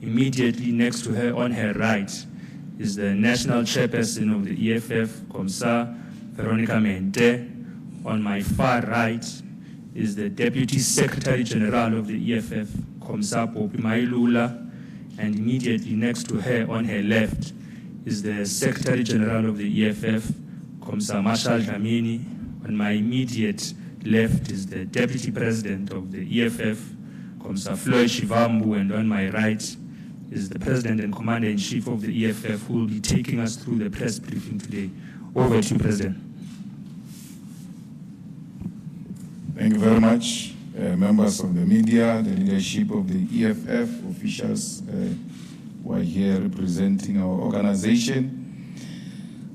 Immediately next to her on her right is the national chairperson of the EFF, Komsa Veronica Mente. On my far right is the Deputy Secretary General of the EFF, Komsa Popi Mailula, and immediately next to her on her left is the Secretary General of the EFF, Komsa Marshal Dlamini. On my immediate left is the Deputy President of the EFF, Komsa Floyd Shivambu, and on my right is the President and Commander-in-Chief of the EFF, who will be taking us through the press briefing today. Over to you, President. Thank you very much, members of the media, the leadership of the EFF, officials who are here representing our organization,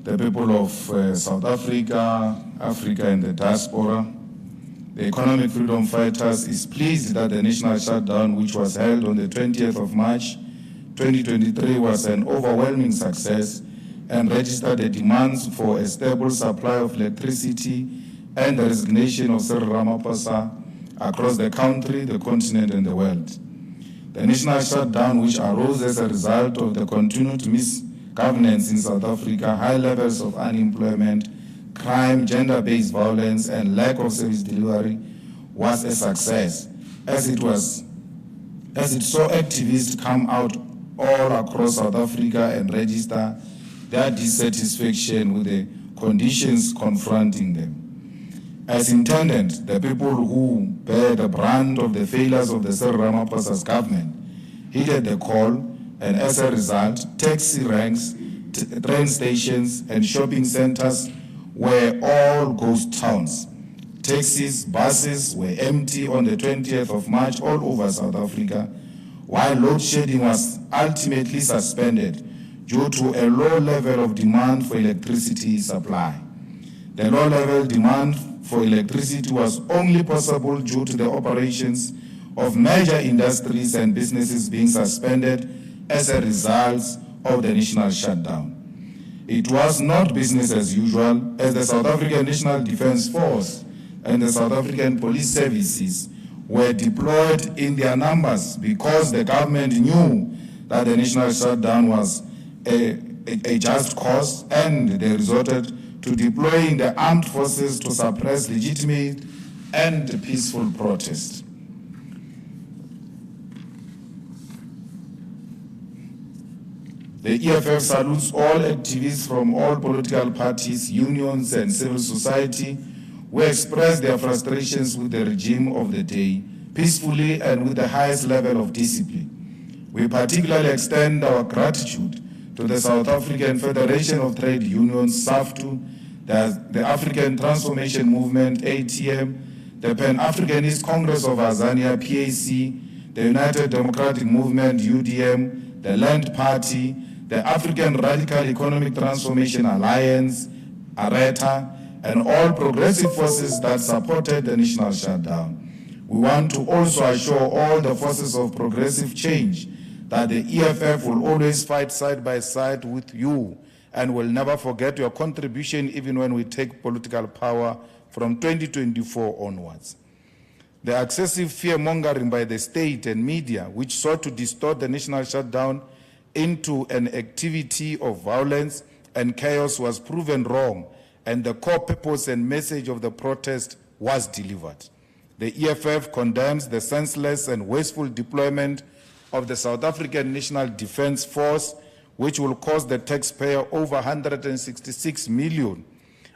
the people of South Africa, Africa and the diaspora. The economic freedom fighters is pleased that the national shutdown, which was held on the 20th of March 2023, was an overwhelming success and registered the demands for a stable supply of electricity and the resignation of Cyril Ramaphosa across the country, the continent, and the world. The national shutdown, which arose as a result of the continued misgovernance in South Africa, high levels of unemployment, crime, gender-based violence, and lack of service delivery, was a success, as it saw activists come out all across South Africa and register their dissatisfaction with the conditions confronting them. As intended, the people who bear the brunt of the failures of the Cyril Ramaphosa's government heeded the call, and as a result, taxi ranks, train stations, and shopping centers were all ghost towns. Taxis, buses were empty on the 20th of March all over South Africa, while load shedding was ultimately suspended due to a low level of demand for electricity supply. The low level demand for electricity was only possible due to the operations of major industries and businesses being suspended as a result of the national shutdown. It was not business as usual, as the South African National Defence Force and the South African Police Services were deployed in their numbers because the government knew that the national shutdown was a just cause, and they resorted to deploying the armed forces to suppress legitimate and peaceful protest. The EFF salutes all activists from all political parties, unions, and civil society who express their frustrations with the regime of the day peacefully and with the highest level of discipline. We particularly extend our gratitude to the South African Federation of Trade Unions, SAFTU, the African Transformation Movement, ATM, the Pan-Africanist Congress of Azania, PAC, the United Democratic Movement, UDM, the Land Party, the African Radical Economic Transformation Alliance, ARETA, and all progressive forces that supported the national shutdown. We want to also assure all the forces of progressive change that the EFF will always fight side by side with you and will never forget your contribution even when we take political power from 2024 onwards. The excessive fear-mongering by the state and media, which sought to distort the national shutdown into an activity of violence and chaos, was proven wrong, and the core purpose and message of the protest was delivered. The EFF condemns the senseless and wasteful deployment of the South African National Defence Force, which will cost the taxpayer over 166 million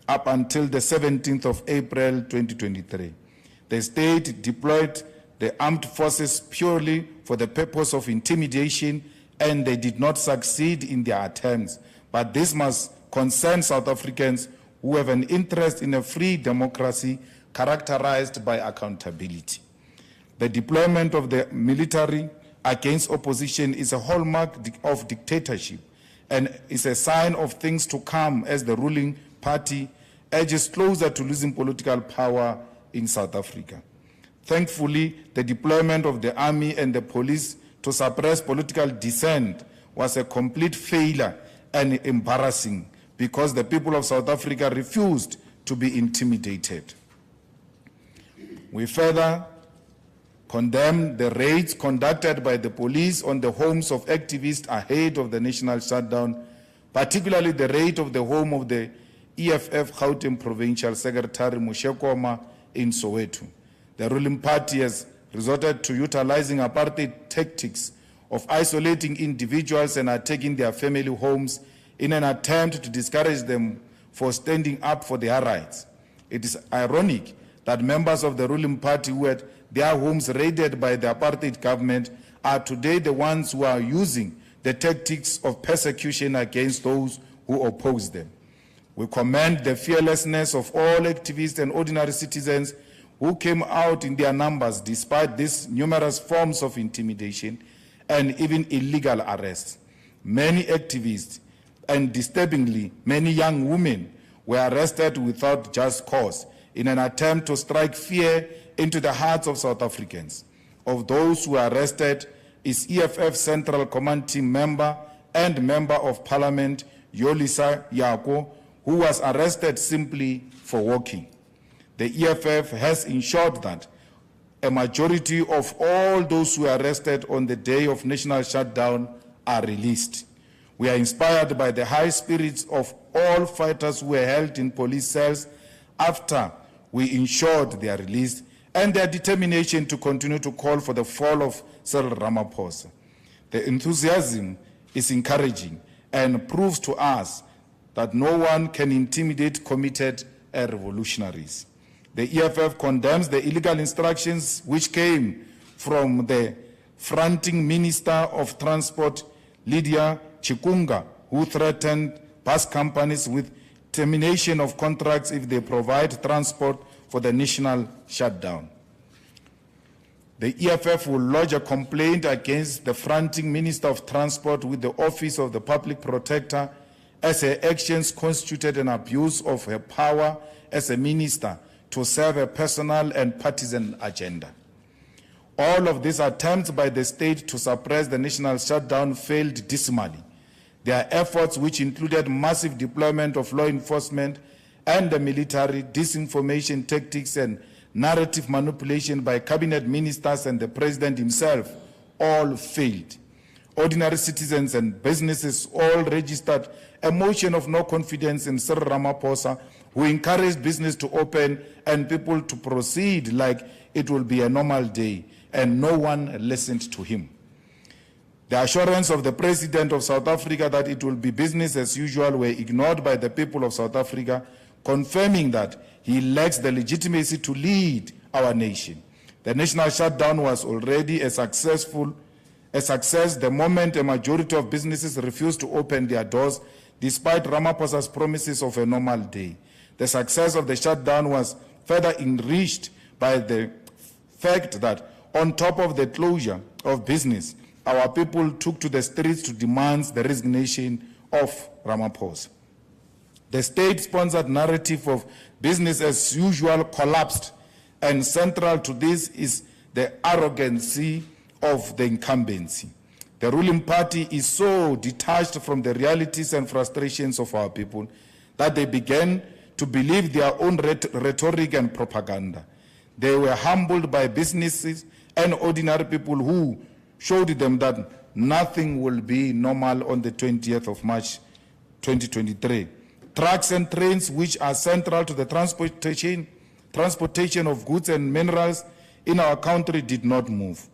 up until the 17th of April 2023. The state deployed the armed forces purely for the purpose of intimidation, and they did not succeed in their attempts. But this must concern South Africans who have an interest in a free democracy characterized by accountability. The deployment of the military against opposition is a hallmark of dictatorship and is a sign of things to come as the ruling party edges closer to losing political power in South Africa. Thankfully, the deployment of the army and the police to suppress political dissent was a complete failure and embarrassing because the people of South Africa refused to be intimidated. We further condemned the raids conducted by the police on the homes of activists ahead of the national shutdown, particularly the raid of the home of the EFF Gauteng Provincial Secretary Mushekoma in Soweto. The ruling party has resorted to utilizing apartheid tactics of isolating individuals and attacking their family homes in an attempt to discourage them for standing up for their rights. It is ironic that members of the ruling party who had their homes raided by the apartheid government are today the ones who are using the tactics of persecution against those who oppose them. We commend the fearlessness of all activists and ordinary citizens who came out in their numbers despite these numerous forms of intimidation and even illegal arrests. Many activists and disturbingly many young women were arrested without just cause in an attempt to strike fear into the hearts of South Africans. Of those who were arrested is EFF Central Command Team member and Member of Parliament Yolisa Yako, who was arrested simply for walking. The EFF has ensured that a majority of all those who were arrested on the day of national shutdown are released. We are inspired by the high spirits of all fighters who were held in police cells after we ensured their release and their determination to continue to call for the fall of Cyril Ramaphosa. The enthusiasm is encouraging and proves to us that no one can intimidate committed revolutionaries. The EFF condemns the illegal instructions which came from the fronting Minister of Transport, Lydia Chikunga, who threatened bus companies with termination of contracts if they provide transport for the national shutdown. The EFF will lodge a complaint against the fronting Minister of Transport with the Office of the Public Protector as her actions constituted an abuse of her power as a minister to serve a personal and partisan agenda. All of these attempts by the state to suppress the national shutdown failed dismally. Their efforts, which included massive deployment of law enforcement and the military, disinformation tactics and narrative manipulation by cabinet ministers and the president himself, all failed. Ordinary citizens and businesses all registered a motion of no confidence in Cyril Ramaphosa, who encouraged business to open and people to proceed like it will be a normal day, and no one listened to him. The assurance of the President of South Africa that it will be business as usual were ignored by the people of South Africa, confirming that he lacks the legitimacy to lead our nation. The national shutdown was already a success the moment a majority of businesses refused to open their doors despite Ramaphosa's promises of a normal day. The success of the shutdown was further enriched by the fact that on top of the closure of business, our people took to the streets to demand the resignation of Ramaphosa. The state-sponsored narrative of business as usual collapsed, and central to this is the arrogancy of the incumbency. The ruling party is so detached from the realities and frustrations of our people that they began to believe their own rhetoric and propaganda. They were humbled by businesses and ordinary people who showed them that nothing will be normal on the 20th of March 2023. Trucks and trains, which are central to the transportation of goods and minerals in our country, did not move.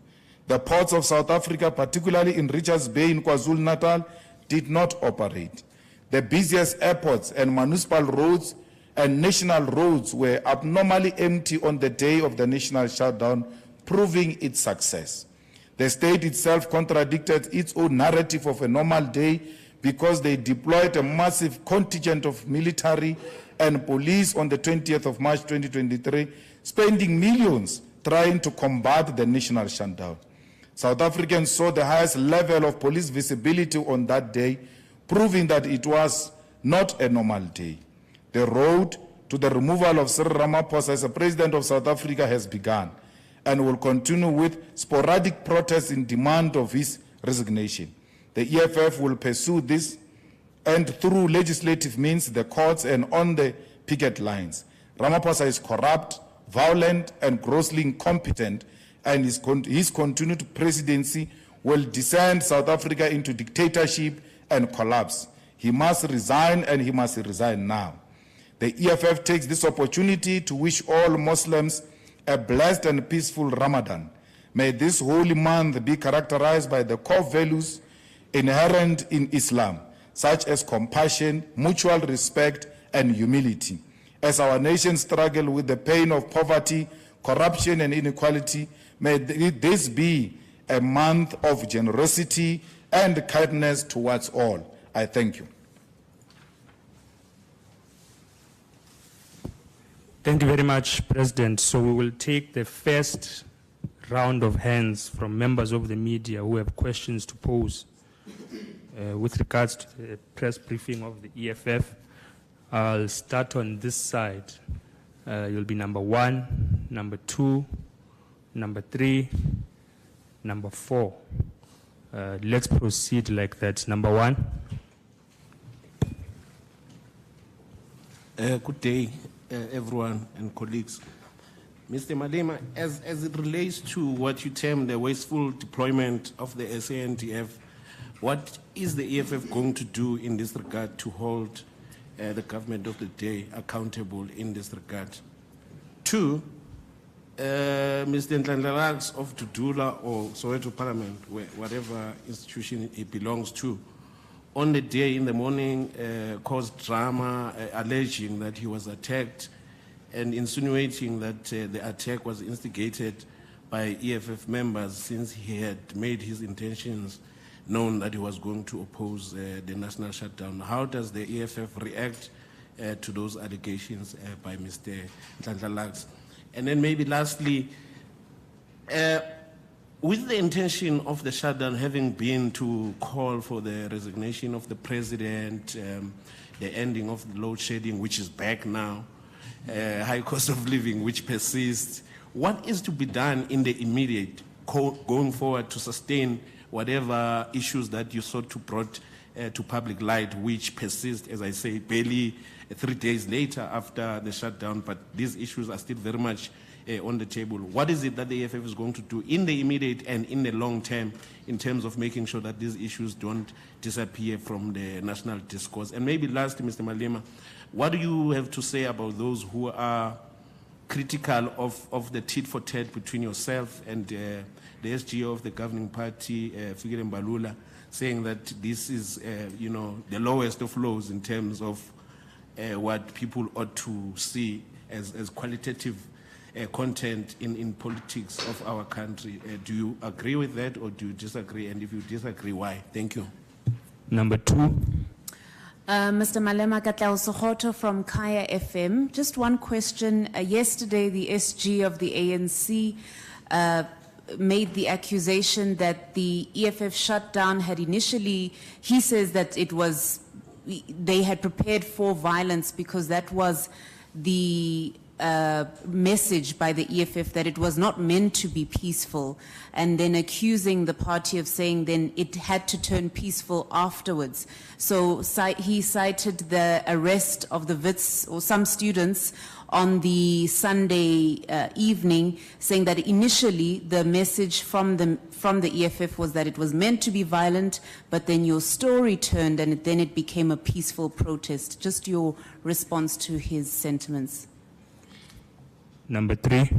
The ports of South Africa, particularly in Richards Bay in KwaZulu-Natal, did not operate. The busiest airports and municipal roads and national roads were abnormally empty on the day of the national shutdown, proving its success. The state itself contradicted its own narrative of a normal day because they deployed a massive contingent of military and police on the 20th of March 2023, spending millions trying to combat the national shutdown. South Africans saw the highest level of police visibility on that day, proving that it was not a normal day. The road to the removal of Cyril Ramaphosa as a president of South Africa has begun and will continue with sporadic protests in demand of his resignation. The EFF will pursue this and through legislative means, the courts and on the picket lines. Ramaphosa is corrupt, violent, and grossly incompetent, and his continued presidency will descend South Africa into dictatorship and collapse. He must resign, and he must resign now. The EFF takes this opportunity to wish all Muslims a blessed and peaceful Ramadan. May this holy month be characterized by the core values inherent in Islam, such as compassion, mutual respect, and humility. As our nation struggles with the pain of poverty, corruption, and inequality, may this be a month of generosity and kindness towards all. I thank you. Thank you very much, President. So we will take the first round of hands from members of the media who have questions to pose with regards to the press briefing of the EFF. I'll start on this side. You'll be number 1, number 2, number 3, number 4. Let's proceed like that. Number 1. Good day, everyone and colleagues. Mr. Malema, as it relates to what you term the wasteful deployment of the SANDF, what is the EFF going to do in this regard to hold the government of the day accountable in this regard? 2, Mr. Ndlandlalax of Dudula or Soweto Parliament, whatever institution it belongs to, on the day in the morning caused drama alleging that he was attacked and insinuating that the attack was instigated by EFF members since he had made his intentions known that he was going to oppose the national shutdown. How does the EFF react to those allegations by Mr. Ndlandlalax? And then maybe lastly, with the intention of the shutdown having been to call for the resignation of the president, the ending of the load shedding, which is back now, high cost of living, which persists, what is to be done in the immediate going forward to sustain whatever issues that you sought to brought to public light, which persist, as I say, barely 3 days later after the shutdown, but these issues are still very much on the table? What is it that the EFF is going to do in the immediate and in the long term in terms of making sure that these issues don't disappear from the national discourse? And maybe lastly, Mr. Malema, what do you have to say about those who are critical of the tit-for-tat between yourself and the SGO of the governing party, Fikile Mbalula, saying that this is, the lowest of lows in terms of what people ought to see as qualitative content in politics of our country? Do you agree with that or do you disagree? And if you disagree, why? Thank you. Number 2. Mr. Malema Katlao Sokoto from Kaya FM. Just one question. Yesterday, the SG of the ANC made the accusation that the EFF shutdown had initially, he says that it was, they had prepared for violence because that was the message by the EFF, that it was not meant to be peaceful, and then accusing the party of saying then it had to turn peaceful afterwards. So he cited the arrest of the Wits or some students on the Sunday evening, saying that initially the message from the EFF was that it was meant to be violent, but then your story turned and then it became a peaceful protest. Just your response to his sentiments. Number 3.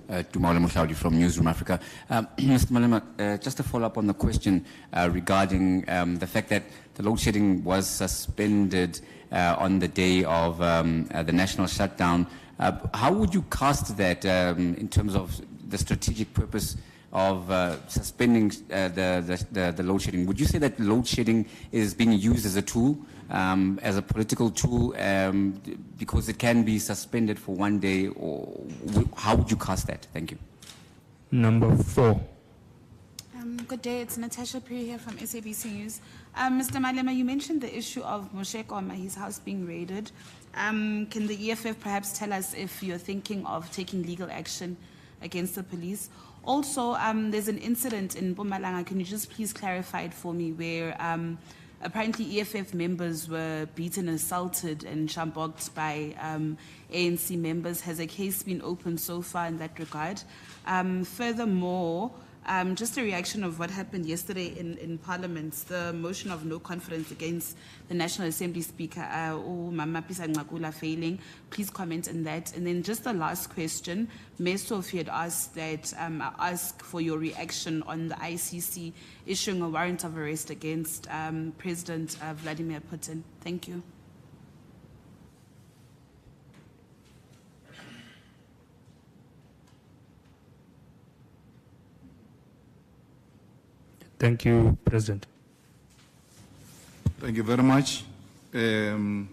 Tumalo Mushaudi from Newsroom Africa. Mr. Malema, just to follow up on the question regarding the fact that the load shedding was suspended on the day of the national shutdown. How would you cast that in terms of the strategic purpose of suspending the load shedding? Would you say that load shedding is being used as a tool, as a political tool, because it can be suspended for one day, or how would you cast that? Thank you. Number 4. Good day, it's Natasha Puri here from SABC News. Mr. Malema, you mentioned the issue of Moshe Koma, his house being raided. Can the EFF perhaps tell us if you're thinking of taking legal action against the police? Also, there's an incident in Mpumalanga. Can you just please clarify it for me, where apparently EFF members were beaten, assaulted and shambocked by ANC members. Has a case been opened so far in that regard? Furthermore, just a reaction of what happened yesterday in Parliament, the motion of no confidence against the National Assembly Speaker, Mama Pisa Ngakula failing. Please comment on that. And then just the last question, Maelfu had asked that I ask for your reaction on the ICC issuing a warrant of arrest against President Vladimir Putin. Thank you. Thank you, President. Thank you very much. Well,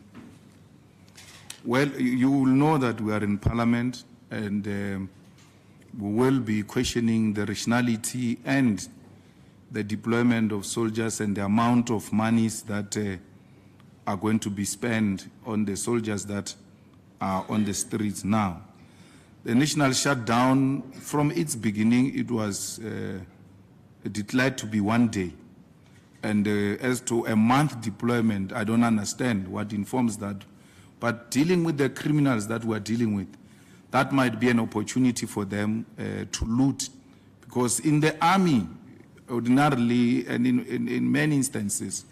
you will know that we are in Parliament, and we will be questioning the rationality and the deployment of soldiers and the amount of monies that are going to be spent on the soldiers that are on the streets now. The national shutdown, from its beginning, it was declared to be 1 day. And as to a month deployment, I don't understand what informs that. But dealing with the criminals that we're dealing with, that might be an opportunity for them to loot. Because in the army, ordinarily, and in many instances,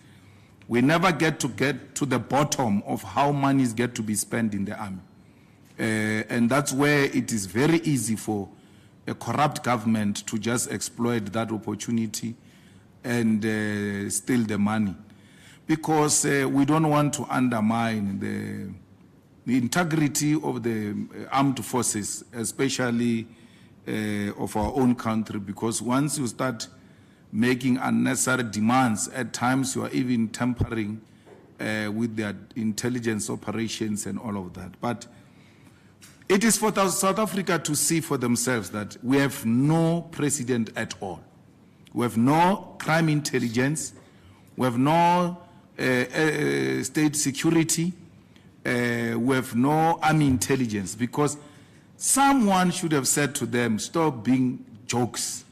we never get to the bottom of how monies get to be spent in the army. And that's where it is very easy for a corrupt government to just exploit that opportunity and steal the money. Because we don't want to undermine the integrity of the armed forces, especially of our own country, because once you start making unnecessary demands, at times you are even tampering with their intelligence operations and all of that. But it is for South Africa to see for themselves that we have no precedent at all. We have no crime intelligence. We have no state security. We have no army intelligence, because someone should have said to them, stop being jokes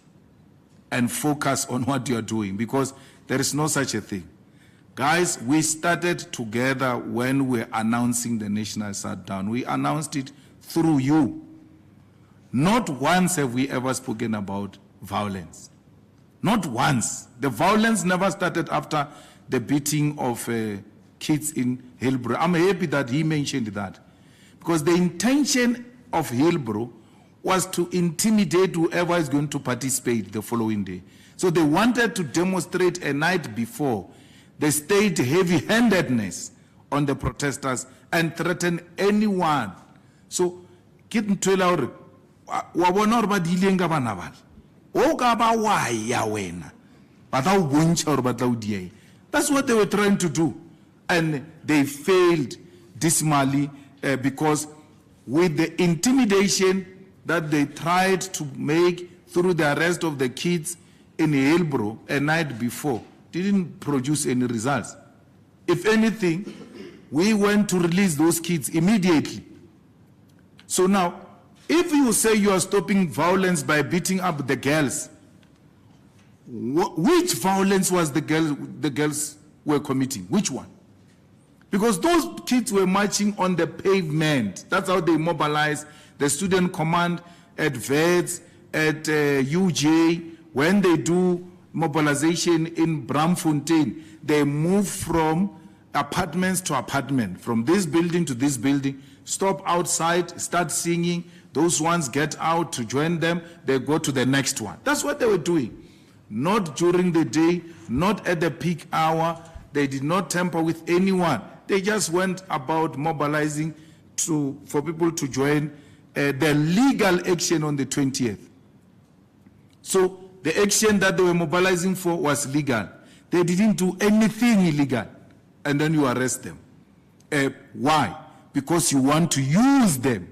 and focus on what you are doing, because there is no such a thing. Guys, we started together when we were announcing the national shutdown. We announced it through you. Not once have we ever spoken about violence. Not once. The violence never started after the beating of kids in Hillbrow. I'm happy that he mentioned that, because the intention of Hillbrow was to intimidate whoever is going to participate the following day. So they wanted to demonstrate a night before the state heavy-handedness on the protesters and threaten anyone. So, get into our wabona ba dileng ka bana bana o ka ba wa ya wena ba tla o bontsha hore ba tla o die. That's what they were trying to do, and they failed dismally because with the intimidation that they tried to make through the arrest of the kids in Hillbrow a night before didn't produce any results. If anything, we went to release those kids immediately. So now, if you say you are stopping violence by beating up the girls, which violence was the girls were committing? Which one? Because those kids were marching on the pavement. That's how they mobilized the student command at VEDS, at UJ. When they do mobilization in Bramfontein, they move from apartments to apartment, from this building to this building, stop outside, start singing. Those ones get out to join them. They go to the next one. That's what they were doing. Not during the day, not at the peak hour. They did not tamper with anyone. They just went about mobilizing for people to join the legal action on the 20th. So the action that they were mobilizing for was legal. They didn't do anything illegal. And then you arrest them. Why? Because you want to use them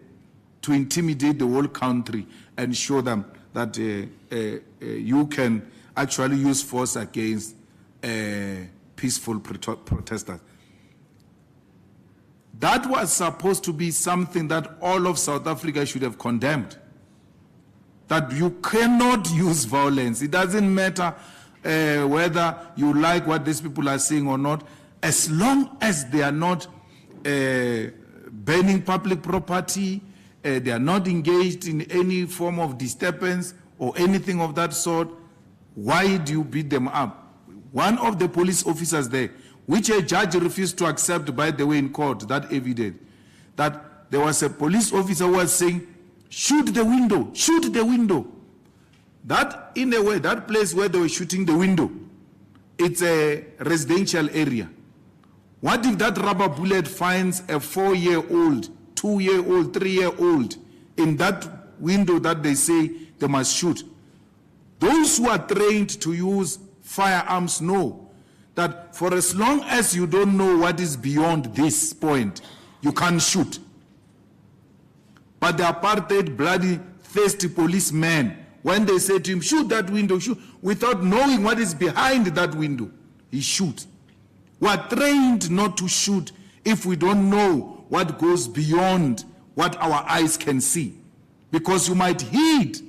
to intimidate the whole country and show them that you can actually use force against peaceful protesters. That was supposed to be something that all of South Africa should have condemned. That you cannot use violence. It doesn't matter whether you like what these people are saying or not, as long as they are not burning public property, they are not engaged in any form of disturbance or anything of that sort, why do you beat them up? One of the police officers there, which a judge refused to accept, by the way, in court, that evidence, that there was a police officer who was saying, shoot the window, shoot the window. That, in a way, that place where they were shooting the window, it's a residential area. What if that rubber bullet finds a 4-year-old, 2-year-old, 3-year-old in that window that they say they must shoot? Those who are trained to use firearms know that for as long as you don't know what is beyond this point, you can't shoot. But the apartheid, bloody, thirsty policemen, when they say to him, shoot that window, shoot, without knowing what is behind that window, he shoots. We are trained not to shoot if we don't know what goes beyond what our eyes can see. Because you might hit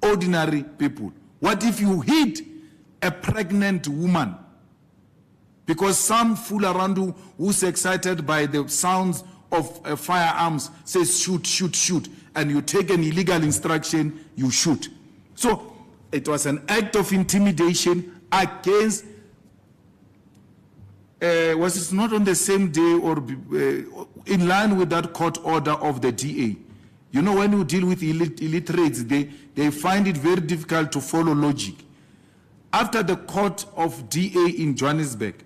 ordinary people. What if you hit a pregnant woman? Because some fool around who's excited by the sounds of firearms says shoot, shoot, shoot, and you take an illegal instruction, you shoot. So it was an act of intimidation against, was it not on the same day or in line with that court order of the DA? You know, when you deal with illiterates, they find it very difficult to follow logic. After the court of DA in Johannesburg,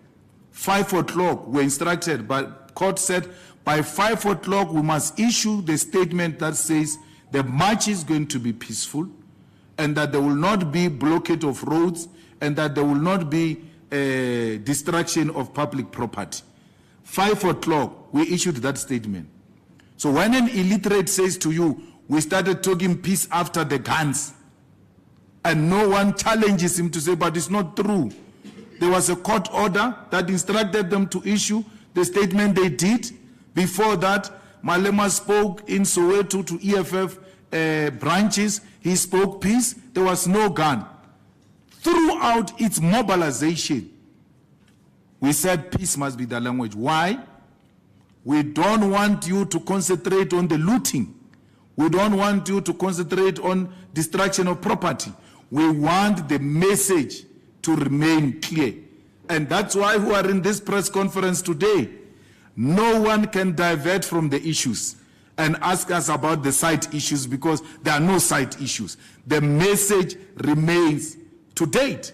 5 o'clock, we're instructed, but court said by 5 o'clock we must issue the statement that says the march is going to be peaceful and that there will not be blockade of roads and that there will not be destruction of public property. 5 o'clock, we issued that statement. So when an illiterate says to you, we started talking peace after the guns, and no one challenges him to say, but it's not true. There was a court order that instructed them to issue the statement they did. Before that, Malema spoke in Soweto to EFF branches. He spoke peace. There was no gun. Throughout its mobilization, we said peace must be the language. Why? We don't want you to concentrate on the looting. We don't want you to concentrate on destruction of property. We want the message to remain clear. And that's why we are in this press conference today. No one can divert from the issues and ask us about the side issues because there are no side issues. The message remains to date.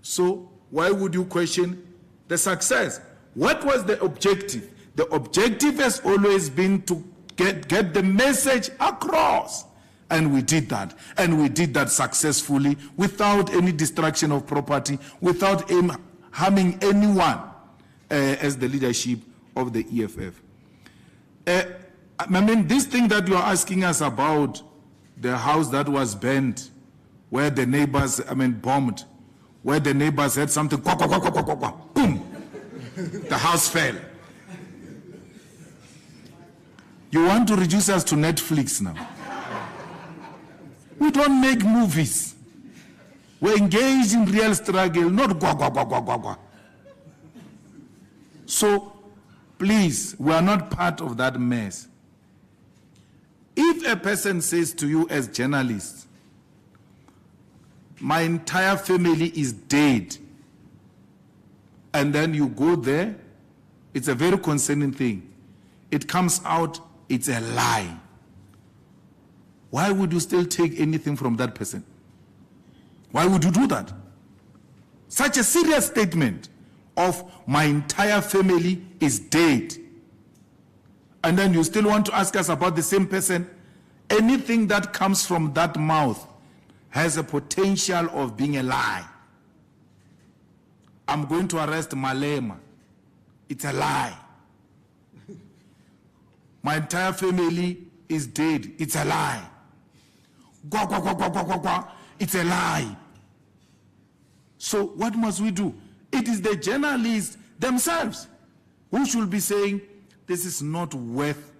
So why would you question the success? What was the objective? The objective has always been to get the message across. And we did that. And we did that successfully without any destruction of property, without harming anyone as the leadership of the EFF. I mean, this thing that you are asking us about, the house that was burnt, where the neighbors, bombed, where the neighbors had something, quack, quack, quack, quack, quack, quack, boom, the house fell. You want to reduce us to Netflix now? We don't make movies. We're engaged in real struggle, not gua, gua, gua, gua, gua, gua. So, please, we are not part of that mess. If a person says to you as journalists, my entire family is dead, and then you go there, it's a very concerning thing. It comes out, it's a lie. Why would you still take anything from that person? Why would you do that? Such a serious statement of my entire family is dead. And then you still want to ask us about the same person? Anything that comes from that mouth has a potential of being a lie. I'm going to arrest Malema. It's a lie. My entire family is dead. It's a lie. Gwa, gwa, gwa, gwa, gwa, gwa, gwa. It's a lie. So what must we do? It is the journalists themselves who should be saying, this is not worth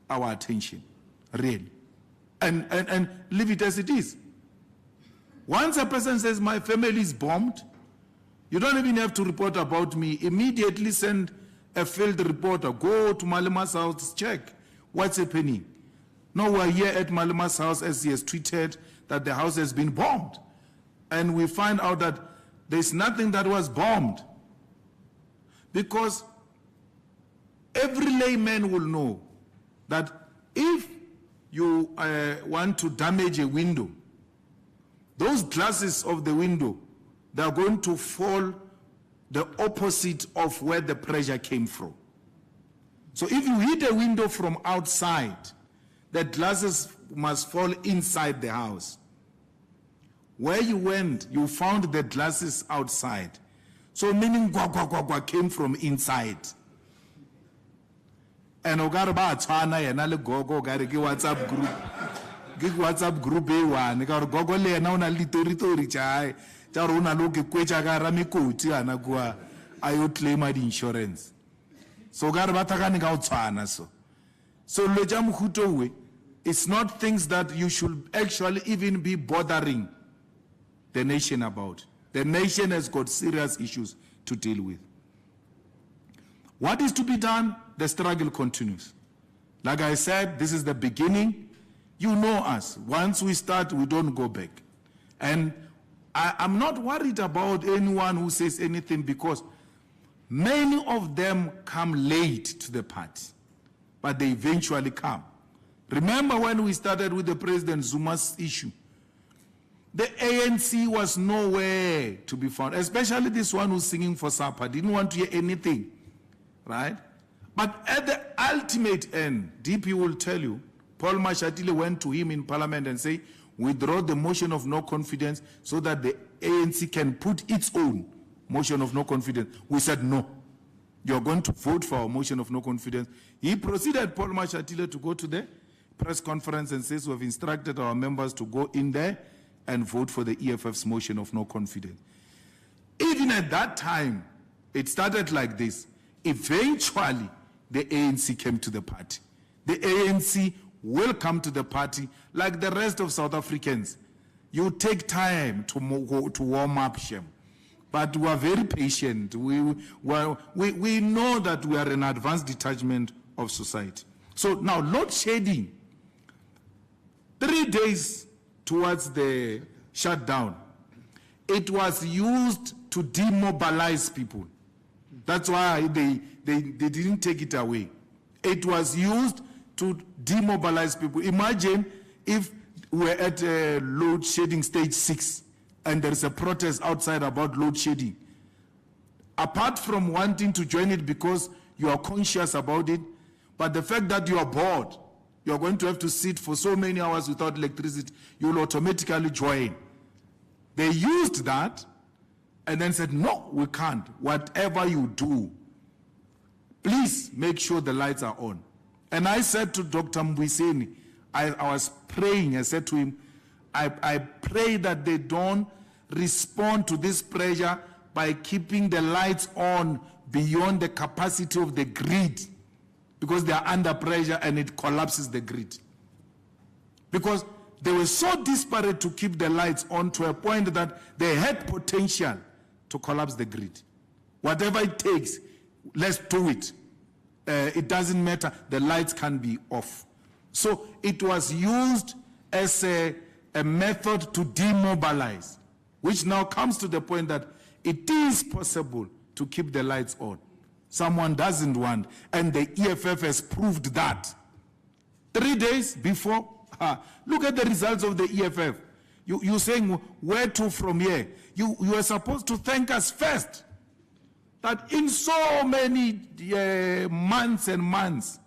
our attention, really. And leave it as it is. Once a person says, my family is bombed, you don't even have to report about me. Immediately send a field reporter, go to Malema's house, check what's happening. Now we're here at Malema's house as he has tweeted that the house has been bombed. And we find out that there's nothing that was bombed. Because every layman will know that if you want to damage a window, those glasses of the window, they are going to fall the opposite of where the pressure came from. So if you hit a window from outside, the glasses must fall inside the house. Where you went, you found the glasses outside. So meaning gwa came from inside. And ogarba chana yenale gogo gari ki WhatsApp group. Ki WhatsApp group e1 ka gogo le na una litoritori chai. Ja rona lo ke kwecha ka ra mikoti ana kwa ayo claim the insurance. So garba takani ka utshwana so. So lo ja mkhuto we, it's not things that you should actually even be bothering the nation about. The nation has got serious issues to deal with. What is to be done? The struggle continues. Like I said, this is the beginning. You know us. Once we start, we don't go back. And I'm not worried about anyone who says anything because many of them come late to the party, but they eventually come. Remember when we started with the President Zuma's issue? The ANC was nowhere to be found, especially this one who's singing for Sapa, didn't want to hear anything, right? But at the ultimate end, DP will tell you, Paul Mashatile went to him in Parliament and say, withdraw the motion of no confidence so that the ANC can put its own motion of no confidence. We said, no, you're going to vote for our motion of no confidence. He proceeded, Paul Mashatile, to go to the press conference and says, we have instructed our members to go in there and vote for the EFF's motion of no confidence. Even at that time, it started like this. Eventually, the ANC came to the party. The ANC will come to the party like the rest of South Africans. You take time to warm up, Shem. But we are very patient. We know that we are an advanced detachment of society. So now, load shedding. 3 days towards the shutdown, it was used to demobilize people. That's why they didn't take it away. It was used to demobilize people. Imagine if we're at load shedding stage 6 and there's a protest outside about load shedding. Apart from wanting to join it because you are conscious about it, but the fact that you are bored, you're going to have to sit for so many hours without electricity, you'll automatically join. They used that and then said, no, we can't. Whatever you do, please make sure the lights are on. And I said to Dr. Mbwiseni, I was praying, I said to him, I pray that they don't respond to this pressure by keeping the lights on beyond the capacity of the grid, because they are under pressure and it collapses the grid. Because they were so desperate to keep the lights on to a point that they had potential to collapse the grid. Whatever it takes, let's do it. It doesn't matter, the lights can be off. So it was used as a method to demobilize, which now comes to the point that it is possible to keep the lights on. Someone doesn't want, and the EFF has proved that. 3 days before, look at the results of the EFF. You're saying, where to from here? You are supposed to thank us first. That in so many months and months,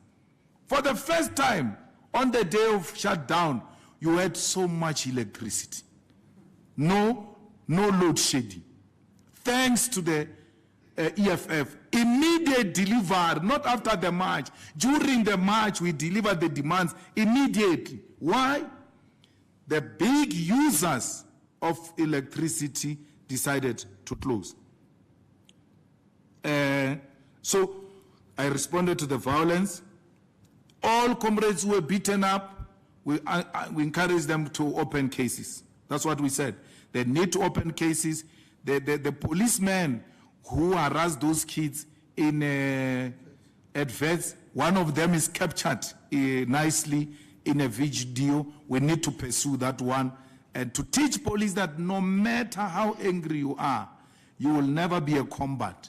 for the first time, on the day of shutdown, you had so much electricity. No load shedding. Thanks to the EFF, immediate delivery, not after the march. During the march, we delivered the demands immediately. Why? The big users of electricity decided to close. So I responded to the violence. All comrades who were beaten up, we encouraged them to open cases. That's what we said. They need to open cases. The policemen who harassed those kids in at vets, one of them is captured nicely in a video. We need to pursue that one and to teach police that no matter how angry you are, you will never be a combat.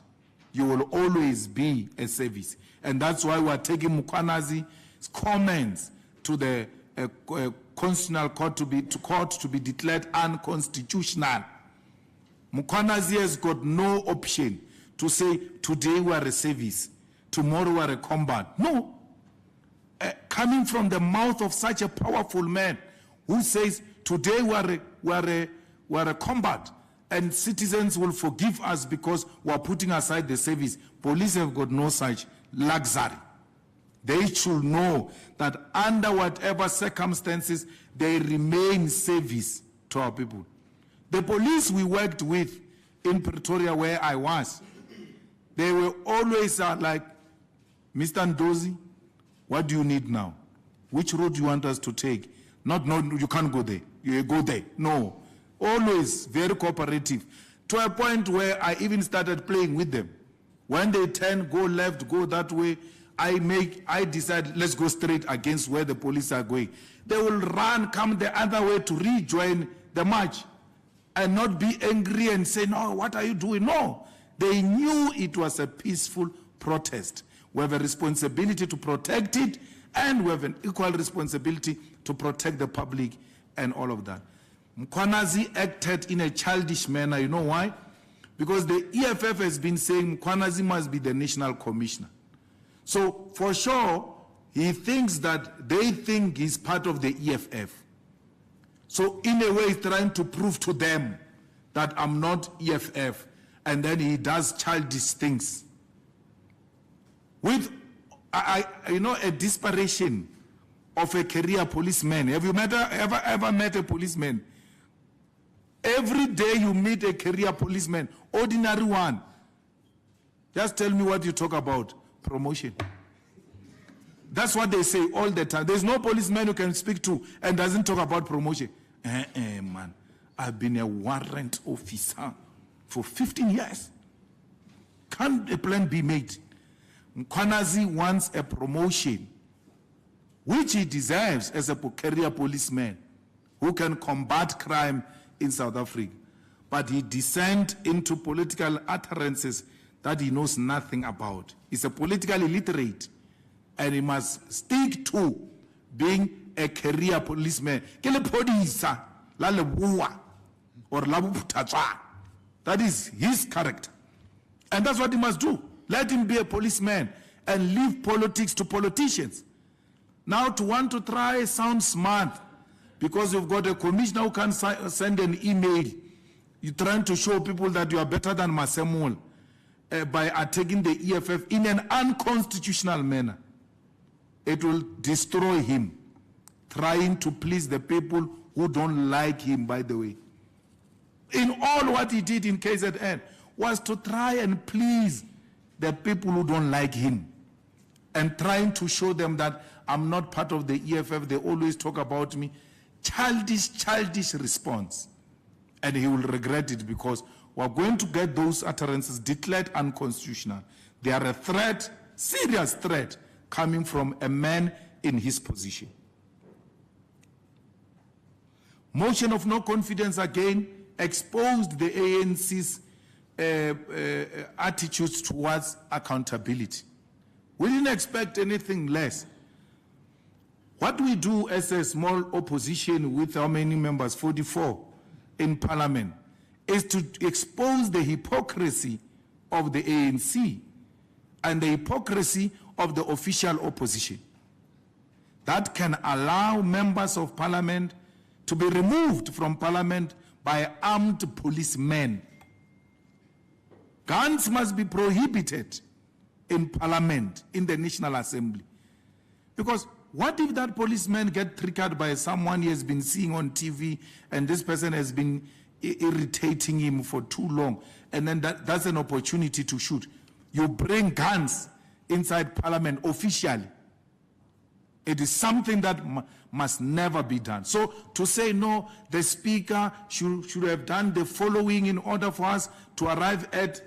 You will always be a service. And that's why we are taking Mukwanazi's comments to the constitutional court to be declared unconstitutional. Mukwanazi has got no option to say today we are a service, tomorrow we are a combat. No. Coming from the mouth of such a powerful man who says today we are a combat and citizens will forgive us because we are putting aside the service. Police have got no such luxury. They should know that under whatever circumstances, they remain service to our people. The police we worked with in Pretoria, where I was, they were always like, Mr. Ndozi, what do you need now? Which road do you want us to take? Not, no, you can't go there. You go there. No. Always very cooperative. To a point where I even started playing with them. When they turn, go left, go that way, I decide, let's go straight against where the police are going. They will run, come the other way to rejoin the march and not be angry and say, no, what are you doing? No, they knew it was a peaceful protest. We have a responsibility to protect it, and we have an equal responsibility to protect the public and all of that. Mkwanazi acted in a childish manner. You know why? Because the EFF has been saying Mkwanazi must be the national commissioner. So for sure, he thinks that they think he's part of the EFF. So in a way, he's trying to prove to them that I'm not EFF. And then he does childish things. With, a desperation of a career policeman. Have you ever met a policeman? Every day you meet a career policeman, ordinary one. Just tell me what you talk about. Promotion. That's what they say all the time. There's no policeman you can speak to and doesn't talk about promotion. Man, I've been a warrant officer for 15 years. Can't a plan be made? Mkwanazi wants a promotion, which he deserves as a career policeman who can combat crime in South Africa. But he descends into political utterances that he knows nothing about. He's a political illiterate, and he must stick to being a career policeman. That is his character. And that's what he must do. Let him be a policeman and leave politics to politicians. Now to want to try sound smart because you've got a commissioner who can send an email. You're trying to show people that you are better than Masemul by attacking the EFF in an unconstitutional manner. It will destroy him, trying to please the people who don't like him, by the way. In all what he did in KZN was to try and please the people who don't like him and trying to show them that I'm not part of the EFF, they always talk about me. Childish response. And he will regret it because we're going to get those utterances declared unconstitutional. They are a threat, serious threat, coming from a man in his position. Motion of no confidence again exposed the ANC's attitudes towards accountability. We didn't expect anything less. What we do as a small opposition with how many members, 44 in parliament, is to expose the hypocrisy of the ANC and the hypocrisy of the official opposition. That can allow members of parliament to be removed from parliament by armed policemen. Guns must be prohibited in parliament, in the National Assembly. Because what if that policeman gets triggered by someone he has been seeing on TV and this person has been irritating him for too long, and then that's an opportunity to shoot? You bring guns inside parliament officially. It is something that must never be done. So to say no, the Speaker should have done the following in order for us to arrive at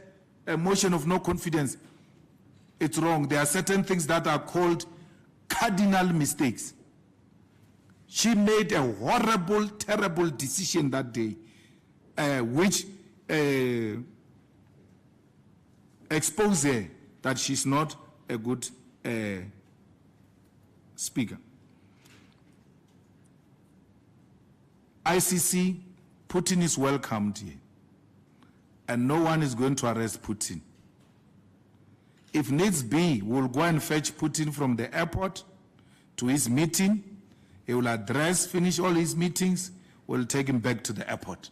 a motion of no confidence, it's wrong. There are certain things that are called cardinal mistakes. She made a horrible, terrible decision that day, which exposed her that she's not a good speaker. ICC, Putin is welcomed here, and no one is going to arrest Putin. If needs be, we'll go and fetch Putin from the airport to his meeting. He will finish all his meetings, we'll take him back to the airport.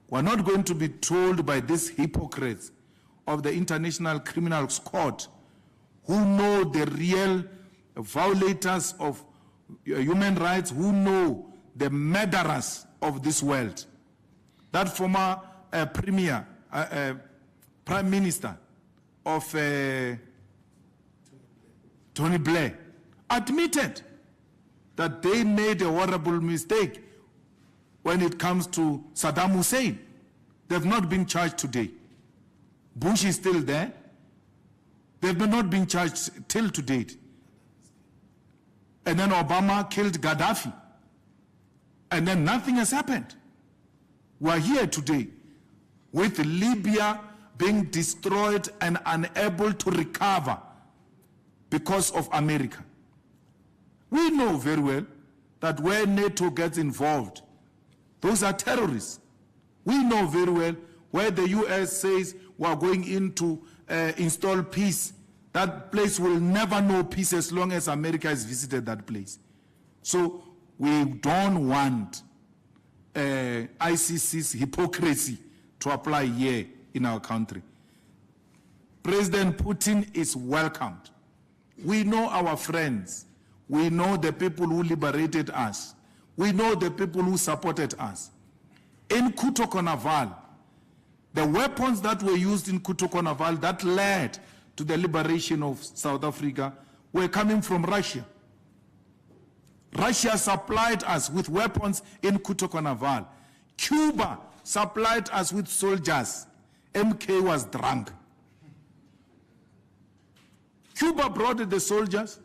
We're not going to be told by these hypocrites of the International Criminal Court who know the real violators of human rights, who know the murderers of this world. That former Prime Minister of Tony Blair admitted that they made a horrible mistake when it comes to Saddam Hussein. They've not been charged today. Bush is still there. They've not been charged till to date. And then Obama killed Gaddafi. And then nothing has happened. We're here today with Libya being destroyed and unable to recover because of America. We know very well that where NATO gets involved, those are terrorists. We know very well where the US says we're going in to install peace, that place will never know peace as long as America has visited that place. So we don't want ICC's hypocrisy to apply here in our country. President Putin is welcomed. We know our friends. We know the people who liberated us. We know the people who supported us. In Kutokonaval, the weapons that were used in Kutokonaval that led to the liberation of South Africa were coming from Russia. Russia supplied us with weapons in Kutokonaval. Cuba supplied us with soldiers. MK was drunk. Cuba brought the soldiers.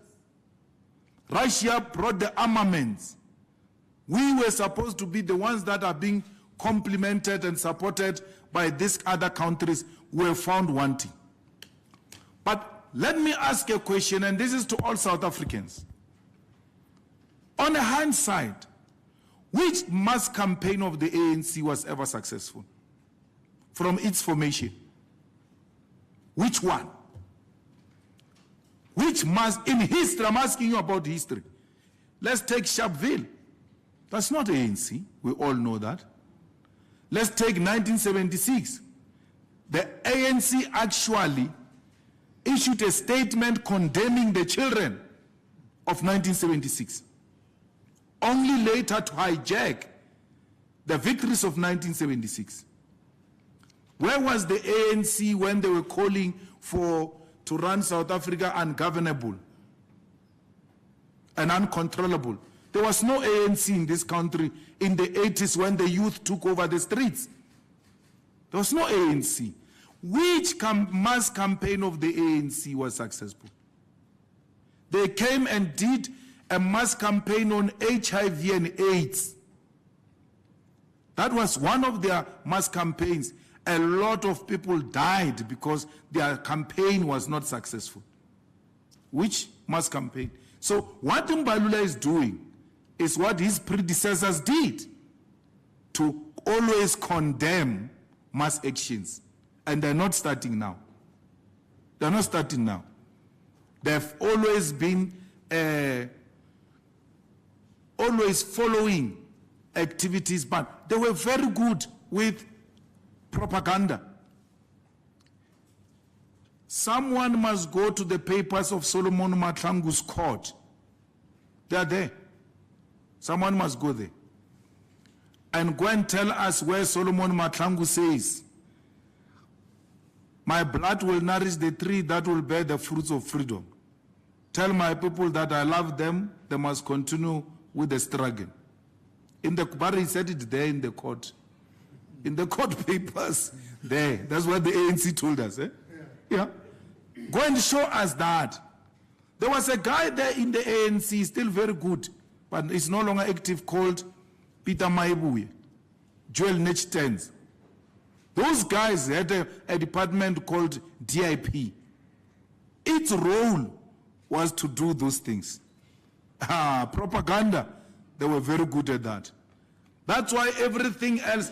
Russia brought the armaments. We were supposed to be the ones that are being complimented and supported by these other countries who were found wanting. But let me ask a question, and this is to all South Africans. On a hindsight, which mass campaign of the ANC was ever successful from its formation? Which one? Which mass in history? I'm asking you about history. Let's take Sharpeville. That's not ANC. We all know that. Let's take 1976. The ANC actually issued a statement condemning the children of 1976, only later to hijack the victories of 1976. Where was the ANC when they were calling to run South Africa ungovernable and uncontrollable? There was no ANC in this country in the 80s when the youth took over the streets. There was no ANC. Which mass campaign of the ANC was successful? They came and did a mass campaign on HIV and AIDS. That was one of their mass campaigns. A lot of people died because their campaign was not successful. Which mass campaign? So what Mbalula is doing is what his predecessors did, to always condemn mass actions. And they're not starting now. They're not starting now. They've always been always following activities, but they were very good with propaganda. Someone must go to the papers of Solomon Mahlangu's court. They are there. Someone must go there and go and tell us where Solomon Mahlangu says, my blood will nourish the tree that will bear the fruits of freedom. tell my people that I love them, they must continue with the struggle. But he said it there in the court. In the court papers, there. That's what the ANC told us. Yeah. Go and show us that. There was a guy there in the ANC, still very good, but is no longer active, called Peter Maibuye, Joel Nechtens. Those guys had a department called DIP. Its role was to do those things. Propaganda, they were very good at that. That's why everything else,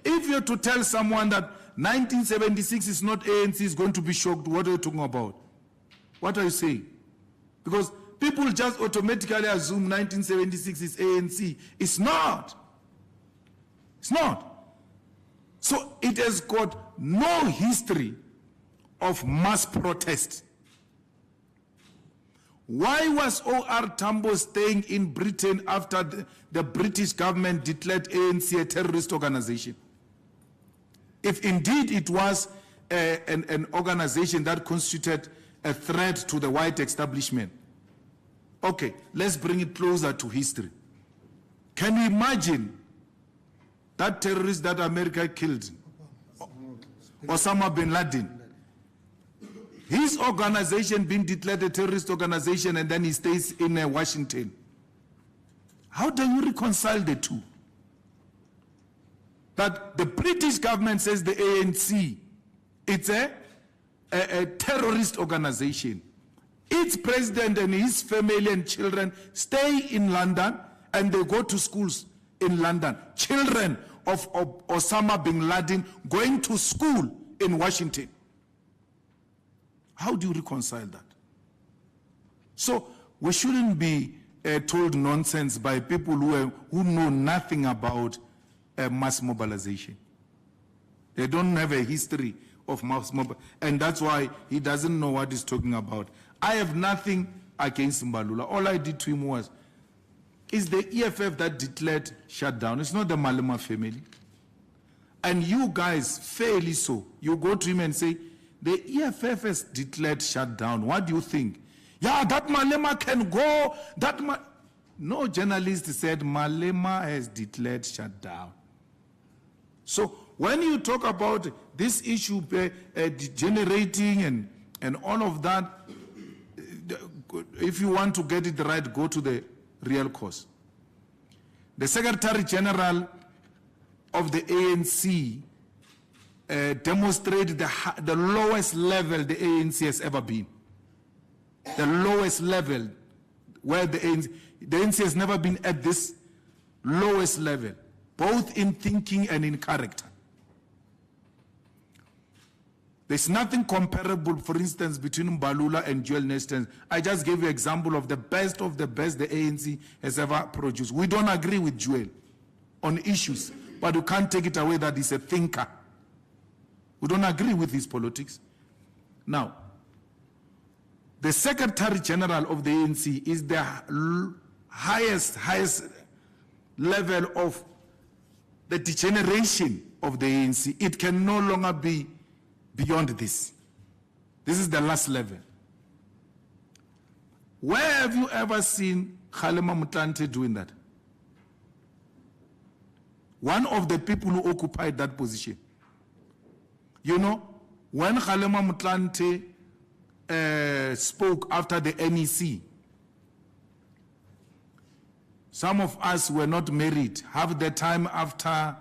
if you're to tell someone that 1976 is not ANC, is going to be shocked. What are you talking about? What are you saying? Because people just automatically assume 1976 is ANC. It's not. It's not. So it has got no history of mass protest. Why was O.R. Tambo staying in Britain after the British government declared ANC a terrorist organization? If indeed it was an organization that constituted a threat to the white establishment. Okay, let's bring it closer to history. Can you imagine that terrorist that America killed, Osama bin Laden? His organization being declared a terrorist organization, and then he stays in Washington. How do you reconcile the two? That the British government says the ANC, it's a terrorist organization. Its president and his family and children stay in London, and they go to schools in London. Children of Osama bin Laden going to school in Washington. How do you reconcile that? So we shouldn't be told nonsense by people who know nothing about mass mobilization. They don't have a history of mass mobilization, and that's why he doesn't know what he's talking about. I have nothing against Mbalula. All I did to him was, it's the EFF that declared shutdown. It's not the Malema family. And you guys, fairly so, you go to him and say, the EFF has declared shutdown. What do you think? Yeah, that Malema can go. No journalist said Malema has declared shutdown. So when you talk about this issue degenerating and all of that, if you want to get it right, go to the real cause. The Secretary General of the ANC demonstrated the lowest level the ANC has ever been. The lowest level where the ANC has never been at this lowest level, both in thinking and in character. There's nothing comparable, for instance, between Mbalula and Joel Nechtens. I just gave you an example of the best the ANC has ever produced. We don't agree with Joel on issues, but you can't take it away that he's a thinker. We don't agree with his politics. Now, the Secretary General of the ANC is the highest level of the degeneration of the ANC. It can no longer be beyond this. This is the last level. Where have you ever seen Kgalema Motlanthe doing that? One of the people who occupied that position. You know, when Kgalema Motlanthe spoke after the NEC, some of us were not married. Half the time after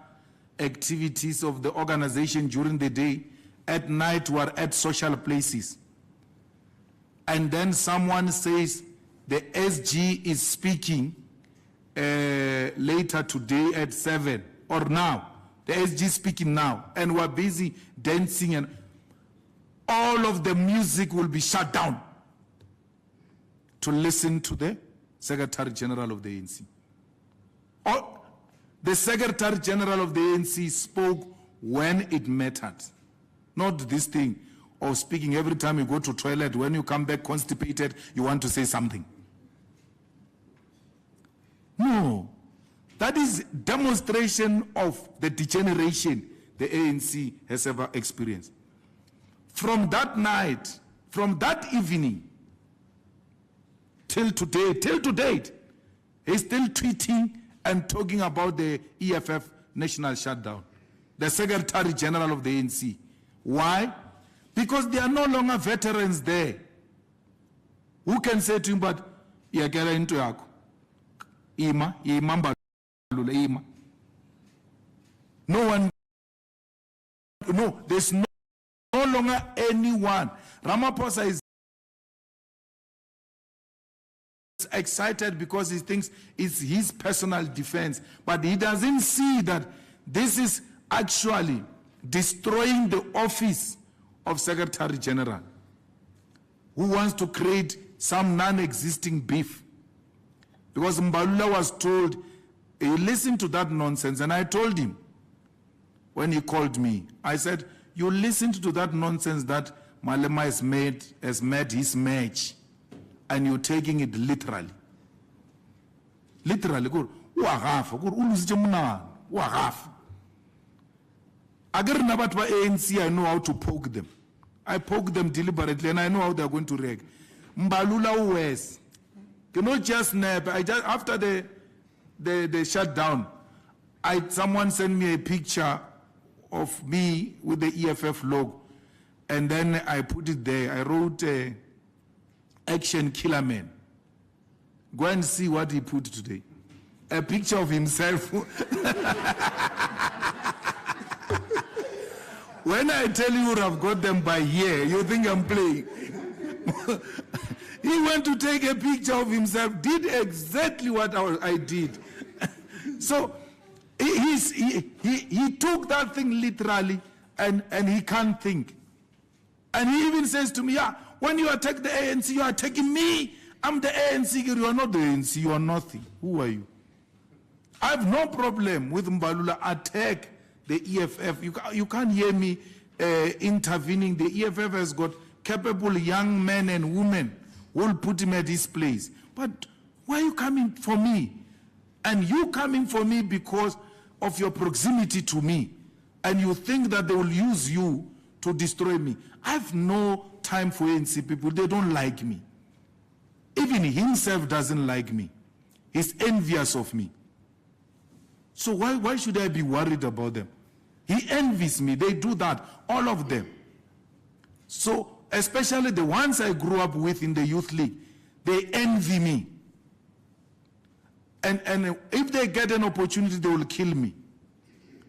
activities of the organization during the day, at night we are at social places. And then someone says the SG is speaking later today at 7 or now. The SG speaking now, and we're busy dancing, and all of the music will be shut down to listen to the Secretary General of the ANC. The Secretary General of the ANC spoke when it mattered. Not this thing of speaking every time you go to toilet, when you come back constipated, you want to say something. No. That is demonstration of the degeneration the ANC has ever experienced. From that night, from that evening, till to date, he's still tweeting and talking about the EFF national shutdown, the Secretary General of the ANC. Why? Because there are no longer veterans there who can say to him, but iyakela into yakho. Ima Mbalula, ima. No one, no, there's no longer anyone. Ramaphosa is excited because he thinks it's his personal defense, but he doesn't see that this is actually destroying the office of Secretary General, who wants to create some non-existing beef. Because Mbalula was told, he listened to that nonsense, and I told him, when he called me, I said, you listened to that nonsense that Malema has made his match, and you're taking it literally. Literally, good. ANC, I know how to poke them. I poke them deliberately, and I know how they're going to react. Mbalula West, you know, just snap. After the shutdown, someone sent me a picture of me with the EFF logo, and then I put it there. I wrote Action Killer Man. Go and see what he put today. A picture of himself. When I tell you I've got them by here, you think I'm playing. He went to take a picture of himself, did exactly what I did. So he took that thing literally, and he can't think. And he even says to me, yeah, when you attack the ANC, you are attacking me. I'm the ANC. You are not the ANC. You are nothing. Who are you? I have no problem with Mbalula attack the EFF. You can't hear me intervening. The EFF has got capable young men and women who will put him at his place. But why are you coming for me? And you coming for me because of your proximity to me. And you think that they will use you to destroy me. I have no time for ANC people. They don't like me. Even himself doesn't like me. He's envious of me. So why should I be worried about them? He envies me. They do that, all of them. So especially the ones I grew up with in the youth league, they envy me. And if they get an opportunity, they will kill me.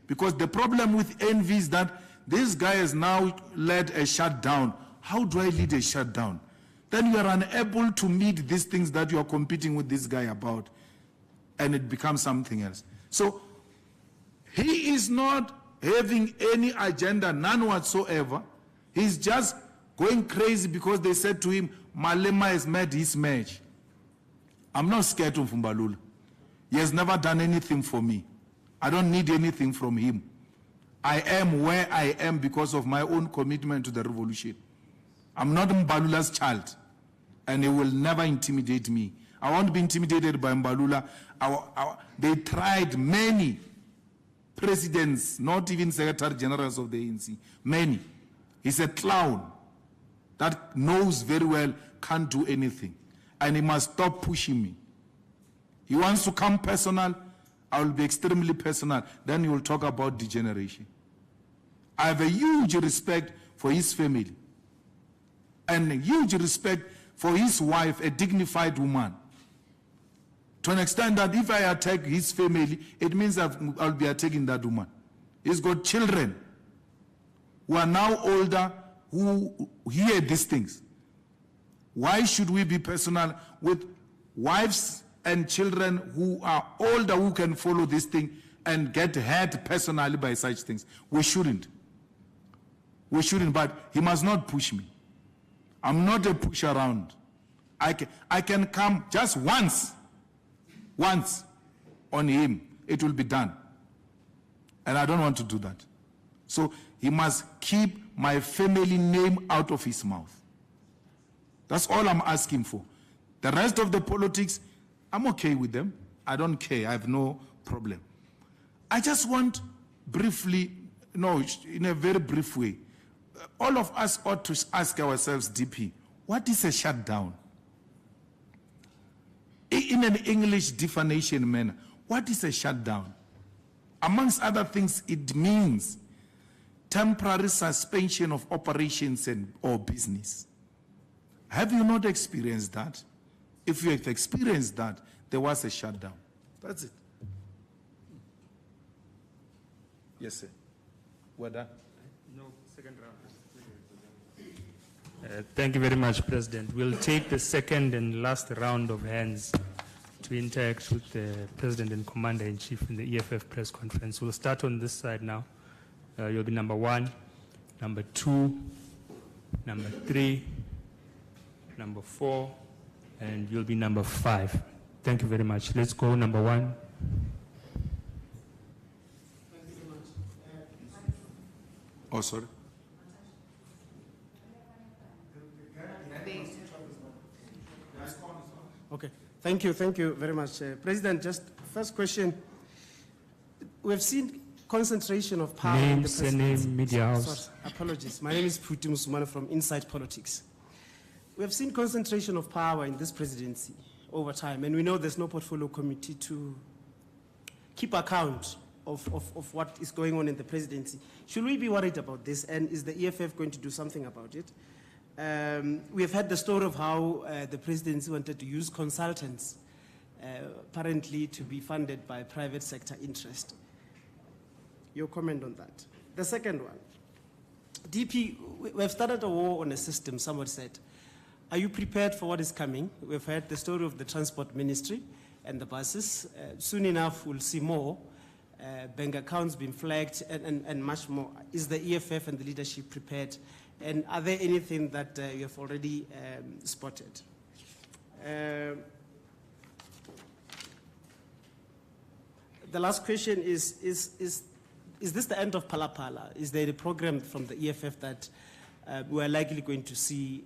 Because the problem with envy is that this guy has now led a shutdown. How do I lead a shutdown? Then you are unable to meet these things that you are competing with this guy about, and it becomes something else. So he is not having any agenda, none whatsoever. He's just going crazy because they said to him, Malema has made his match. I'm not scared of Mbalula. He has never done anything for me. I don't need anything from him. I am where I am because of my own commitment to the revolution. I'm not Mbalula's child, and he will never intimidate me. I won't be intimidated by Mbalula. They tried many presidents, not even secretary generals of the ANC, many. He's a clown that knows very well can't do anything, and he must stop pushing me. He wants to come personal, I will be extremely personal. Then he will talk about degeneration. I have a huge respect for his family and a huge respect for his wife, a dignified woman. To an extent that if I attack his family, it means I'll be attacking that woman. He's got children who are now older who hear these things. Why should we be personal with wives and children who are older who can follow this thing and get hurt personally by such things? We shouldn't. We shouldn't, but he must not push me. I'm not a push around. I can come just once on him, it will be done. And I don't want to do that. So he must keep my family name out of his mouth. That's all I'm asking for. The rest of the politics, I'm okay with them. I don't care, I have no problem. I just want briefly, no, in a very brief way, all of us ought to ask ourselves, DP, what is a shutdown? in an English definition manner, what is a shutdown? Amongst other things, it means temporary suspension of operations or business. Have you not experienced that? If you have experienced that, there was a shutdown. That's it. Yes, sir. Well done. No, second round. Thank you very much, President. We'll take the second and last round of hands to interact with the President and Commander-in-Chief in the EFF press conference. We'll start on this side now. You'll be number 1, number 2, number 3, number 4, and you'll be number 5. Thank you very much. Let's go number 1. Oh, sorry. Okay, thank you very much. President, just first question. We've seen concentration of power in Name, the presidency. surname, media house. Sorry, apologies. My name is Puti Musumana from Inside Politics. We have seen concentration of power in this presidency over time, and we know there's no portfolio committee to keep account of what is going on in the presidency. Should we be worried about this, and is the EFF going to do something about it? We have heard the story of how the presidency wanted to use consultants, apparently to be funded by private sector interest. Your comment on that. The second one, DP, we have started a war on a system, someone said. Are you prepared for what is coming? We've heard the story of the transport ministry and the buses. Soon enough, we'll see more. Bank accounts being flagged and much more. Is the EFF and the leadership prepared? And are there anything that you have already spotted? The last question is this the end of Palapala? Is there a program from the EFF that we are likely going to see